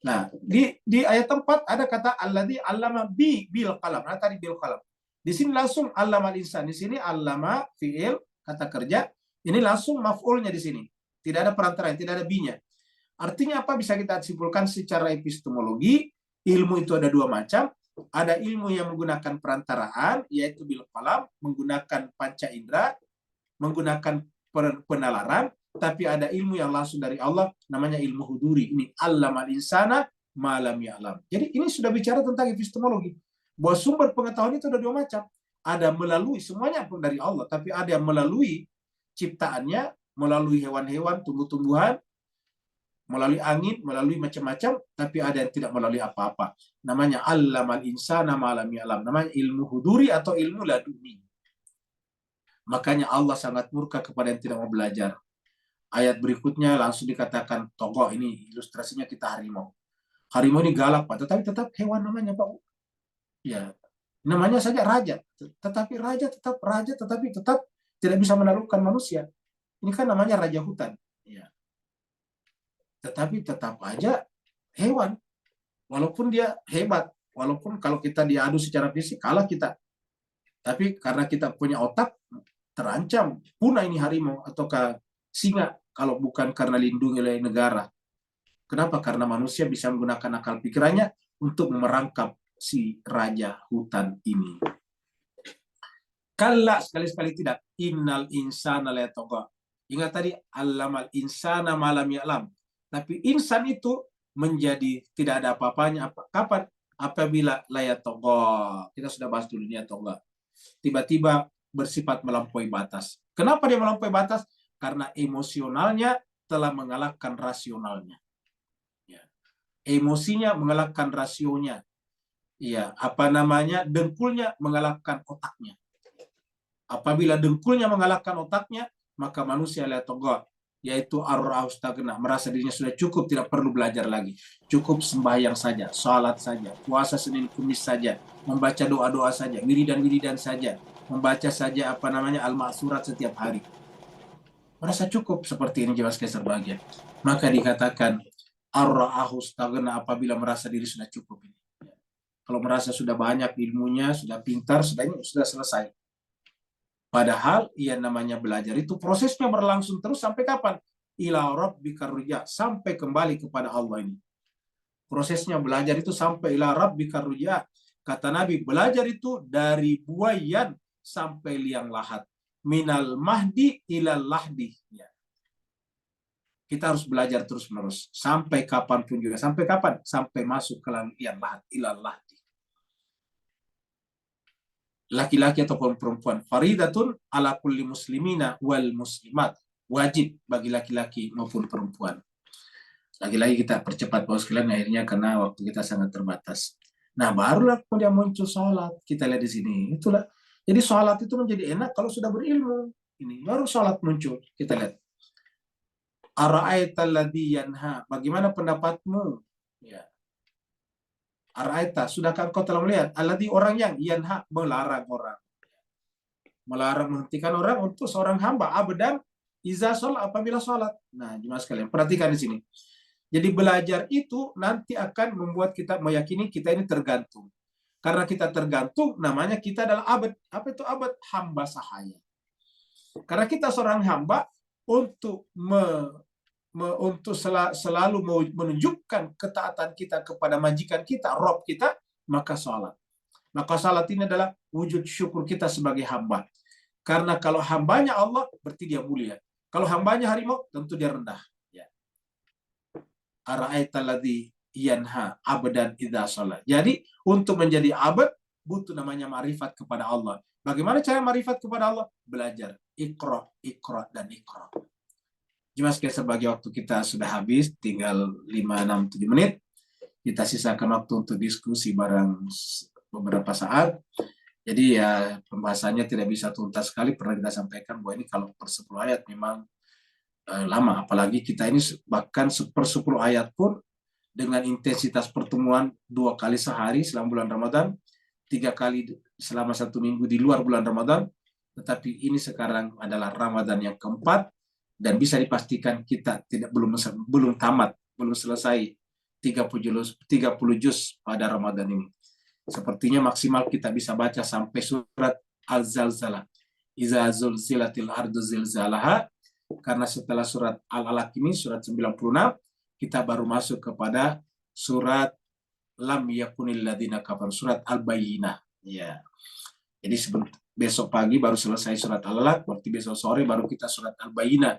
Nah, di ayat 4 ada kata alladzi 'allama bil qalam. Nah, tadi bil qalam. Di sini langsung 'allamal insan. Di sini 'allama fi'il, kata kerja. Ini langsung maf'ulnya di sini. Tidak ada perantaraan, tidak ada bi-nya. Artinya apa? Bisa kita simpulkan secara epistemologi, ilmu itu ada dua macam. Ada ilmu yang menggunakan perantaraan, yaitu bil qalam, menggunakan panca indera, menggunakan penalaran. Tapi ada ilmu yang langsung dari Allah, namanya ilmu huduri. Ini allamal insana ma lam ya'lam. Jadi ini sudah bicara tentang epistemologi. Bahwa sumber pengetahuan itu ada dua macam. Ada melalui, semuanya pun dari Allah. Tapi ada yang melalui ciptaannya, melalui hewan-hewan, tumbuh-tumbuhan, melalui angin, melalui macam-macam. Tapi ada yang tidak melalui apa-apa. Namanya allamal insana ma lam ya'lam. Namanya ilmu huduri atau ilmu laduni. Makanya Allah sangat murka kepada yang tidak mau belajar. Ayat berikutnya langsung dikatakan tokoh, ini ilustrasinya kita harimau. Harimau ini galak, Pak, tetapi tetap hewan namanya, Pak. Ya, namanya saja raja, tetapi raja tetap raja, tetapi tetap tidak bisa menaklukkan manusia. Ini kan namanya raja hutan. Ya. Tetapi tetap aja hewan. Walaupun dia hebat, walaupun kalau kita diadu secara fisik kalah kita. Tapi karena kita punya otak, terancam punah ini harimau ataukah singa kalau bukan karena lindungi oleh negara. Kenapa? Karena manusia bisa menggunakan akal pikirannya untuk merangkap si raja hutan ini. Kalla, sekali-sekali tidak. Innal insana layatagha. Ingat tadi, allamal insana malam ya'lam. Tapi insan itu menjadi tidak ada apa-apanya. Kapan? Apabila layatagha. Kita sudah bahas dulu ini atogha. Tiba-tiba bersifat melampaui batas. Kenapa dia melampaui batas? Karena emosionalnya telah mengalahkan rasionalnya. Emosinya mengalahkan rasionya. Ya, dengkulnya mengalahkan otaknya. Apabila dengkulnya mengalahkan otaknya, maka manusia layatagha, yaitu ar-ra'u stagna, merasa dirinya sudah cukup, tidak perlu belajar lagi. Cukup sembahyang saja, salat saja, puasa Senin Kamis saja, membaca doa-doa saja, wiridan-wiridan saja, membaca saja al-ma'surat setiap hari. Merasa cukup seperti ini jelas bagian. Maka dikatakan ar-ra'u stagna apabila merasa diri sudah cukup ini. Kalau merasa sudah banyak ilmunya, sudah pintar, sudah selesai. Padahal ia namanya belajar itu prosesnya berlangsung terus sampai kapan? Ila rabbika rujaa, sampai kembali kepada Allah ini. Prosesnya belajar itu sampai ila rabbika rujaa. Kata Nabi, belajar itu dari buayan sampai liang lahat. Minal mahdi ilal lahdi. Ya. Kita harus belajar terus-menerus. Sampai kapanpun juga. Sampai kapan? Sampai masuk ke liang lahat. Ilal lahdi. Laki-laki ataupun perempuan. Faridatun ala kulli muslimina wal muslimat. Wajib bagi laki-laki maupun perempuan. Lagi-lagi kita percepat bos kalian akhirnya karena waktu kita sangat terbatas. Nah, barulah kemudian muncul sholat. Kita lihat di sini. Itulah. Jadi sholat itu menjadi enak kalau sudah berilmu. Ini baru sholat muncul. Kita lihat. Ara'aita alladhi yanha. Bagaimana pendapatmu? Ya. Ara'aita, sudahkah engkau telah melihat? Alladhi, orang yang yanha, melarang orang. Melarang, menghentikan orang untuk seorang hamba. Abdan iza sholat, apabila sholat. Nah, jemaah sekalian, perhatikan di sini. Jadi belajar itu nanti akan membuat kita meyakini kita ini tergantung. Karena kita tergantung, namanya kita adalah abad. Apa itu abad? Hamba sahaya. Karena kita seorang hamba, untuk selalu menunjukkan ketaatan kita kepada majikan kita, Rob kita, maka sholat. Maka sholat ini adalah wujud syukur kita sebagai hamba. Karena kalau hambanya Allah, berarti dia mulia. Kalau hambanya harimau, tentu dia rendah. Ya. Ara'aita alladhi yanha abdan idza sholat. Jadi, untuk menjadi abad, butuh namanya ma'rifat kepada Allah. Bagaimana cara ma'rifat kepada Allah? Belajar. Iqra, dan iqra. Cuma sebagai waktu kita sudah habis, tinggal 5-6-7 menit. Kita sisakan waktu untuk diskusi bareng beberapa saat. Jadi ya pembahasannya tidak bisa tuntas sekali. Pernah kita sampaikan bahwa ini kalau per 10 ayat memang lama. Apalagi kita ini bahkan per 10 ayat pun dengan intensitas pertemuan 2 kali sehari selama bulan Ramadan, 3 kali selama 1 minggu di luar bulan Ramadan. Tetapi ini sekarang adalah Ramadan yang keempat. Dan bisa dipastikan kita belum tamat, belum selesai 30 juz pada Ramadan ini. Sepertinya maksimal kita bisa baca sampai surat Al-Zalzalah. Iza zulzilatil ardu zilzalaha. Karena setelah surat Al-Alaq ini, surat 96, kita baru masuk kepada surat Lam yakunil ladina kafar, surat Al-Bayyinah. Ya. Jadi besok pagi baru selesai surat Al-Alaq, berarti besok sore baru kita surat Al-Bayyinah.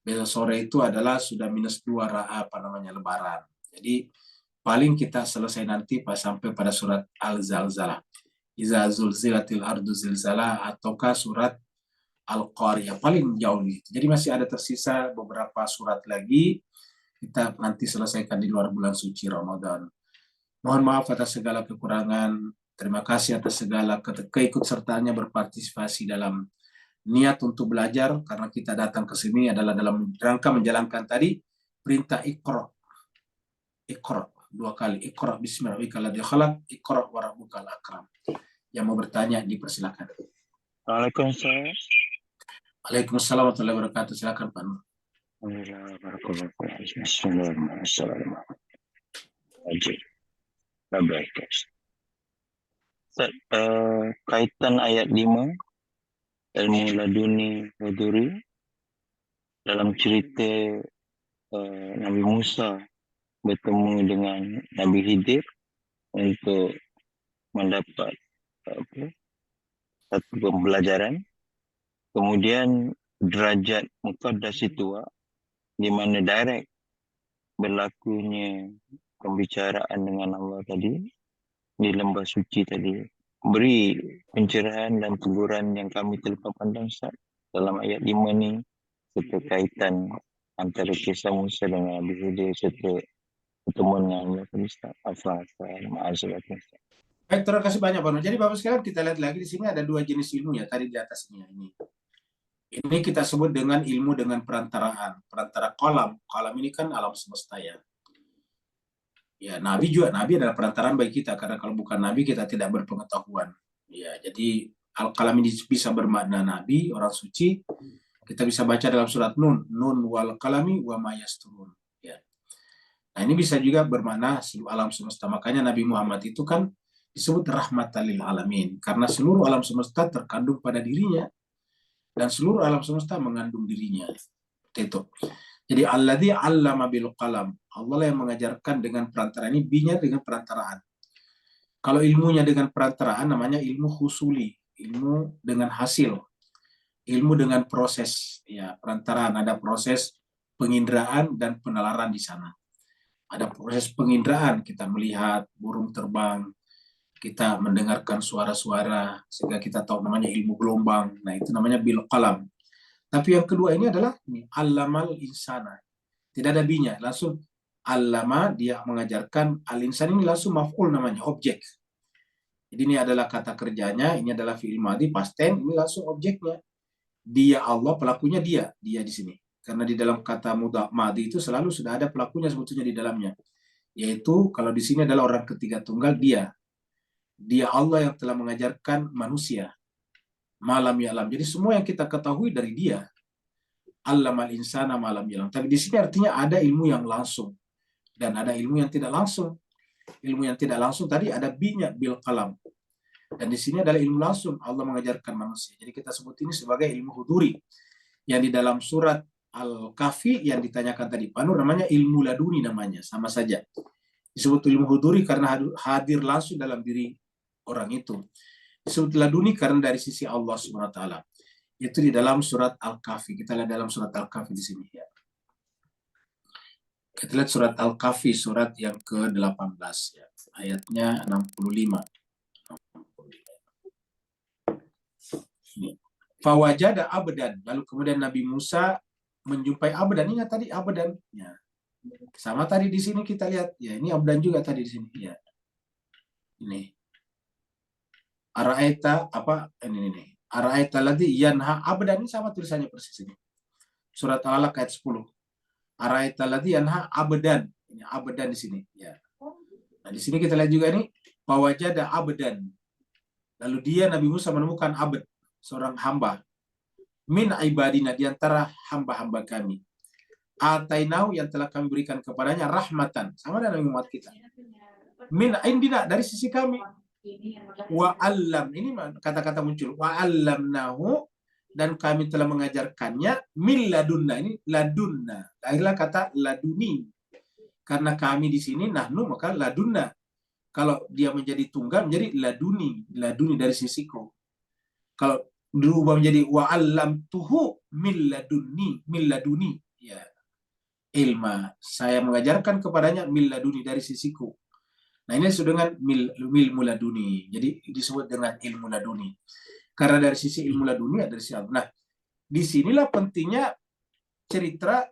Besok sore itu adalah sudah -2 Lebaran. Jadi paling kita selesai nanti sampai pada surat Al-Zalzalah. Iza zulzilatil ardu zilzalah, ataukah surat Al-Qariyah, paling jauh gitu. Jadi masih ada tersisa beberapa surat lagi. Kita nanti selesaikan di luar bulan suci Ramadan. Mohon maaf atas segala kekurangan. Terima kasih atas segala keikutsertaannya berpartisipasi dalam niat untuk belajar, karena kita datang ke sini adalah dalam rangka menjalankan tadi perintah Iqra. Iqra 2 kali. Iqra bismi rabbikal ladzi khalaq, Iqra wa rabbukal akram. Yang mau bertanya dipersilakan. Waalaikumsalam. Waalaikumsalam warahmatullahi wabarakatuh. Silakan Pak Nur. Kaitan ayat 5 ilmu laduni huduri dalam cerita Nabi Musa bertemu dengan Nabi Khidir untuk mendapat satu pembelajaran. Kemudian derajat muqaddas itu di mana direct berlakunya pembicaraan dengan Allah tadi di lembah suci tadi, beri pencerahan dan teguran yang kami terlepas pandang Ustaz dalam ayat 5 ni, serta kaitan antara kisah Musa dengan Nabi Khidir serta pertemuan dengan Allah tadi Ustaz. Maaf. Baik, terima kasih banyak Pak Nur. Jadi Bapak sekalian, kita lihat lagi di sini ada dua jenis ilmu ya tadi di atasnya ini. Ini kita sebut dengan ilmu dengan perantaraan, perantara kolam. Kolam ini kan alam semesta ya. Ya, Nabi adalah perantaraan bagi kita, karena kalau bukan Nabi kita tidak berpengetahuan. Ya, jadi al-qalam ini bisa bermakna Nabi, orang suci. Kita bisa baca dalam surat Nun wal qalami wa ma yasturun. Ya. Nah, ini bisa juga bermakna seluruh alam semesta. Makanya Nabi Muhammad itu kan disebut rahmatan lil alamin, karena seluruh alam semesta terkandung pada dirinya. Dan seluruh alam semesta mengandung dirinya. Itu. Jadi alladzi 'allama bil qalam. Allah yang mengajarkan dengan perantaraan, ini binya dengan perantaraan. Kalau ilmunya dengan perantaraan namanya ilmu husuli, ilmu dengan hasil. Ilmu dengan proses, ya, perantaraan, ada proses penginderaan dan penalaran di sana. Ada proses penginderaan, kita melihat burung terbang, kita mendengarkan suara-suara sehingga kita tahu namanya ilmu gelombang. Nah, itu namanya bil qalam. Tapi yang kedua ini adalah allamal insana. Tidak ada binya, langsung allama, dia mengajarkan. Al-insan ini langsung maf'ul namanya, objek. Jadi ini adalah kata kerjanya, ini adalah fi'il madhi past tense, ini langsung objeknya. Dia Allah, pelakunya dia di sini. Karena di dalam kata mudhaf madhi itu selalu sudah ada pelakunya sebetulnya di dalamnya. Yaitu kalau di sini adalah orang ketiga tunggal, dia. Dia Allah yang telah mengajarkan manusia. Malam ya'lam. Jadi semua yang kita ketahui dari dia. Allamal insana malam ya'lam. Tapi di sini artinya ada ilmu yang langsung dan ada ilmu yang tidak langsung. Ilmu yang tidak langsung tadi ada binya bil qalam. Dan di sini adalah ilmu langsung, Allah mengajarkan manusia. Jadi kita sebut ini sebagai ilmu huduri. Yang di dalam surat Al-Kahfi yang ditanyakan tadi Pak Nur, namanya ilmu laduni namanya, sama saja. Disebut ilmu huduri karena hadir langsung dalam diri orang itu. Disebut laduni karena dari sisi Allah SWT. Itu di dalam surat Al-Kahfi. Kita lihat dalam surat Al-Kahfi di sini ya. Kita lihat surat Al-Kahfi, surat yang ke-18 ya. Ayatnya 65. Ini. Fawajada abdan. Lalu kemudian Nabi Musa menjumpai abdan. Ingat tadi abdan. Ya. Sama tadi di sini kita lihat. Ya, ini abdan juga tadi di sini. Ya. Ini. Ara'aita apa ini. Ara'aita ladzi yanha abdan, ini sama tulisannya persis ini. Surat Al-Alaq ayat 10. Ara'aita ladzi yanha abdan. Ini abdan di sini, ya. Nah, di sini kita lihat juga ini fawajada abdan. Lalu dia Nabi Musa menemukan abd, seorang hamba. Min ibadina, di antara hamba-hamba kami. Atainau, yang telah kami berikan kepadanya rahmatan, sama dengan umat kita. Min indina, dari sisi kami. Wa allam, ini kata-kata muncul. Wa allamnahu, dan kami telah mengajarkannya min ladunna, ini ladunna. Akhirnya kata laduni. Karena kami di sini nahnu, maka ladunna. Kalau dia menjadi tunggal menjadi laduni, laduni dari sisiku. Kalau berubah menjadi wa allamtuhu min laduni, ya. Ilma, saya mengajarkan kepadanya min laduni, dari sisiku. Nah, ini disebut dengan ilmu laduni. Jadi disebut dengan ilmu laduni. Karena dari sisi ilmu laduni ada dari sisi Allah. Nah, disinilah pentingnya cerita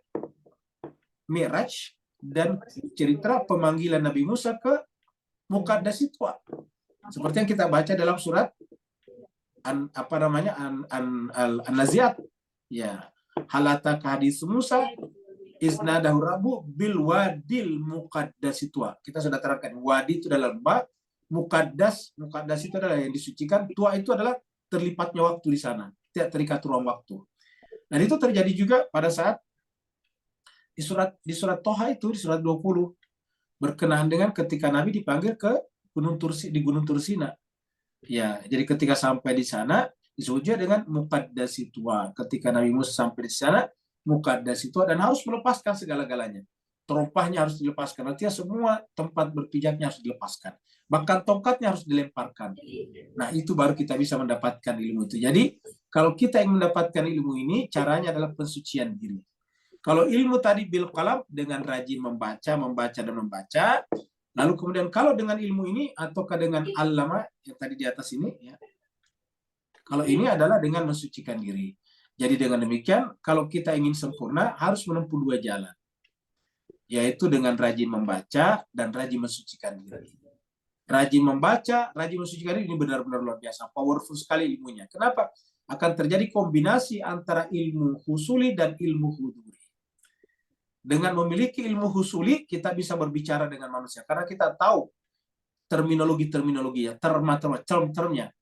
Mi'raj dan cerita pemanggilan Nabi Musa ke Muqaddas itu. Seperti yang kita baca dalam surat An-Naziat. Ya. Halata hadis Musa Isnadahu Rabbu bil wadil muqaddas itu. Kita sudah terangkan, wadi itu adalah lembah, muqaddas itu adalah yang disucikan, tua itu adalah terlipatnya waktu di sana, tidak terikat ruang waktu. Dan itu terjadi juga pada saat di surat Toha itu, di surat 20, berkenaan dengan ketika Nabi dipanggil ke di Gunung Tursina. Ya, jadi ketika sampai di sana disebutnya dengan muqaddasitua. Ketika Nabi Musa sampai di sana, muqaddasitua, dan harus melepaskan segala-galanya. Terompahnya harus dilepaskan. Artinya semua tempat berpijaknya harus dilepaskan. Bahkan tongkatnya harus dilemparkan. Nah, itu baru kita bisa mendapatkan ilmu itu. Jadi, kalau kita ingin mendapatkan ilmu ini, caranya adalah pensucian diri. Kalau ilmu tadi bil qalam, dengan rajin membaca, dan membaca. Lalu kemudian kalau dengan ilmu ini, ataukah dengan allama yang tadi di atas ini, ya. Kalau ini adalah dengan mensucikan diri. Jadi dengan demikian, kalau kita ingin sempurna, harus menempuh 2 jalan. Yaitu dengan rajin membaca dan rajin mensucikan diri. Rajin membaca, rajin mensucikan diri, ini benar-benar luar biasa. Powerful sekali ilmunya. Kenapa? Akan terjadi kombinasi antara ilmu husuli dan ilmu huduri. Dengan memiliki ilmu husuli, kita bisa berbicara dengan manusia. Karena kita tahu terminologi-terminologinya, term-termnya.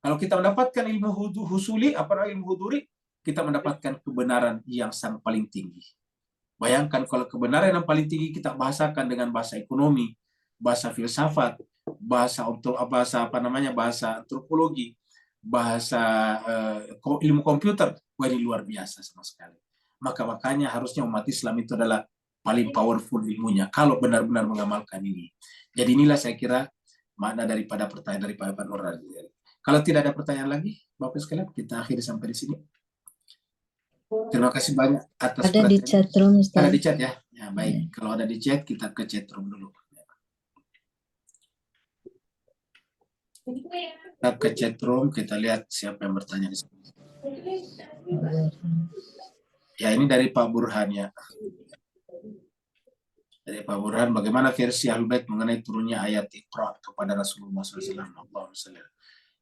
Kalau kita mendapatkan ilmu husuli, ilmu huduri, kita mendapatkan kebenaran yang sangat paling tinggi. Bayangkan kalau kebenaran yang paling tinggi kita bahasakan dengan bahasa ekonomi, bahasa filsafat, bahasa antropologi, bahasa ilmu komputer, ini luar biasa sama sekali. Makanya harusnya umat Islam itu adalah paling powerful ilmunya kalau benar-benar mengamalkan ini. Jadi inilah saya kira makna daripada pertanyaan daripada Pak Nur. Kalau tidak ada pertanyaan lagi, Bapak sekalian, kita akhiri sampai di sini. Terima kasih banyak atas Ada di chat room, Ustaz. Ada di chat ya? Ya, baik. Kalau ada di chat, kita ke chat room dulu. Kita ke chat room, kita lihat siapa yang bertanya di sini. Ya, ini dari Pak Burhan ya. Dari Pak Burhan, bagaimana versi Ahlul Bait mengenai turunnya ayat Iqra kepada Rasulullah SAW?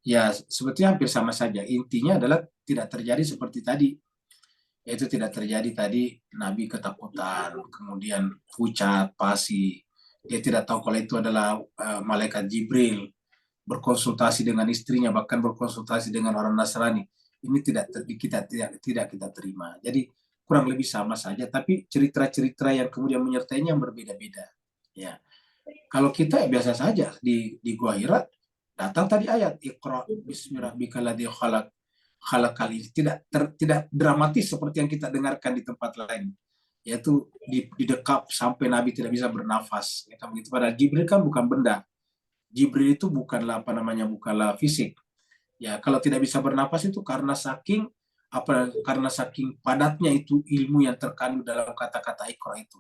Ya, sebetulnya hampir sama saja. Intinya adalah tidak terjadi seperti tadi. Yaitu tidak terjadi tadi Nabi ketakutan, kemudian pucat, pasi. Dia tidak tahu kalau itu adalah malaikat Jibril, berkonsultasi dengan istrinya, bahkan berkonsultasi dengan orang Nasrani. Ini tidak kita terima. Jadi kurang lebih sama saja, tapi cerita-cerita yang kemudian menyertainya yang berbeda-beda. Ya, kalau kita biasa saja di Gua Hira, datang tadi ayat Iqra bismillahirrahmanirrahim khalaq kali tidak dramatis seperti yang kita dengarkan di tempat lain, yaitu didekap sampai Nabi tidak bisa bernafas. Ya, kan begitu. Padahal Jibril kan bukan benda. Jibril itu bukanlah fisik. Ya, kalau tidak bisa bernafas itu karena saking padatnya itu ilmu yang terkandung dalam kata-kata Iqra itu.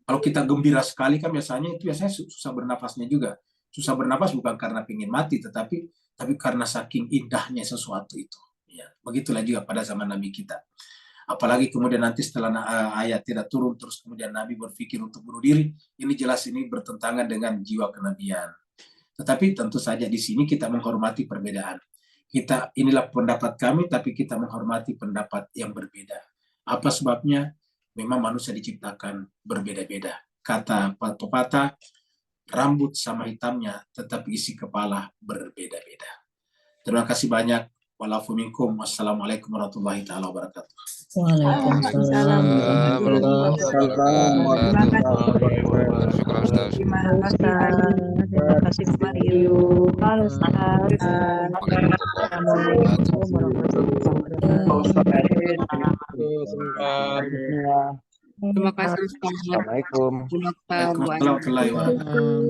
Kalau kita gembira sekali kan biasanya susah bernafasnya juga. Susah bernafas bukan karena ingin mati, tetapi karena saking indahnya sesuatu itu. Ya, begitulah juga pada zaman Nabi kita. Apalagi kemudian nanti setelah ayat tidak turun, terus kemudian Nabi berpikir untuk bunuh diri, ini jelas ini bertentangan dengan jiwa kenabian. Tetapi tentu saja di sini kita menghormati perbedaan. Inilah pendapat kami, tapi kita menghormati pendapat yang berbeda. Apa sebabnya? Memang manusia diciptakan berbeda-beda. Kata pepatah, rambut sama hitamnya, tetapi isi kepala berbeda-beda. Terima kasih banyak. Walafuminkum. Wassalamualaikum warahmatullahi taala wabarakatuh. Waalaikumsalam. Terima kasih Mario. Assalamualaikum warahmatullahi wabarakatuh. Terima kasih Ustaz. Assalamualaikum. Warahmatullahi wabarakatuh.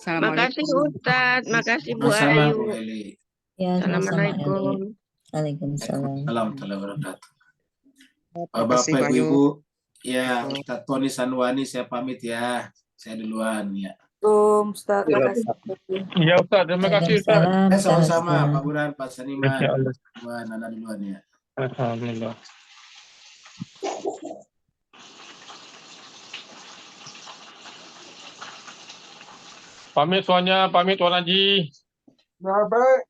Makasih Ustaz, makasih Bu Sama-sama, Ayu. Bu Eli. Ya, sama-sama, Eli. Assalamualaikum. Waalaikumsalam. Warahmatullahi wabarakatuh. Bapak Ibu, ya Ustaz Tony Sanwani saya pamit ya. Saya duluan ya. Ustaz. Terima kasih. Ya Ustaz, terima kasih Ustaz. Sama-sama Pak Burhan, Pak Saniman. Wah, Nana duluan ya. Alhamdulillah. Pamit semuanya, pamit Tuan Haji. Baik.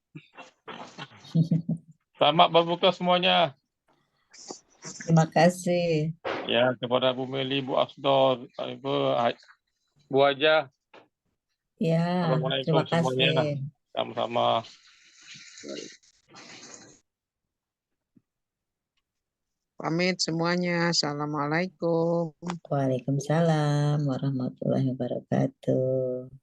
Selamat berbuka semuanya. Terima kasih. Ya, kepada Bu Meli, Bu Afdol, Bu Haja. Ya, Assalamualaikum terima semuanya. kasih. Sama-sama. Pamit semuanya. Assalamualaikum. Waalaikumsalam warahmatullahi wabarakatuh.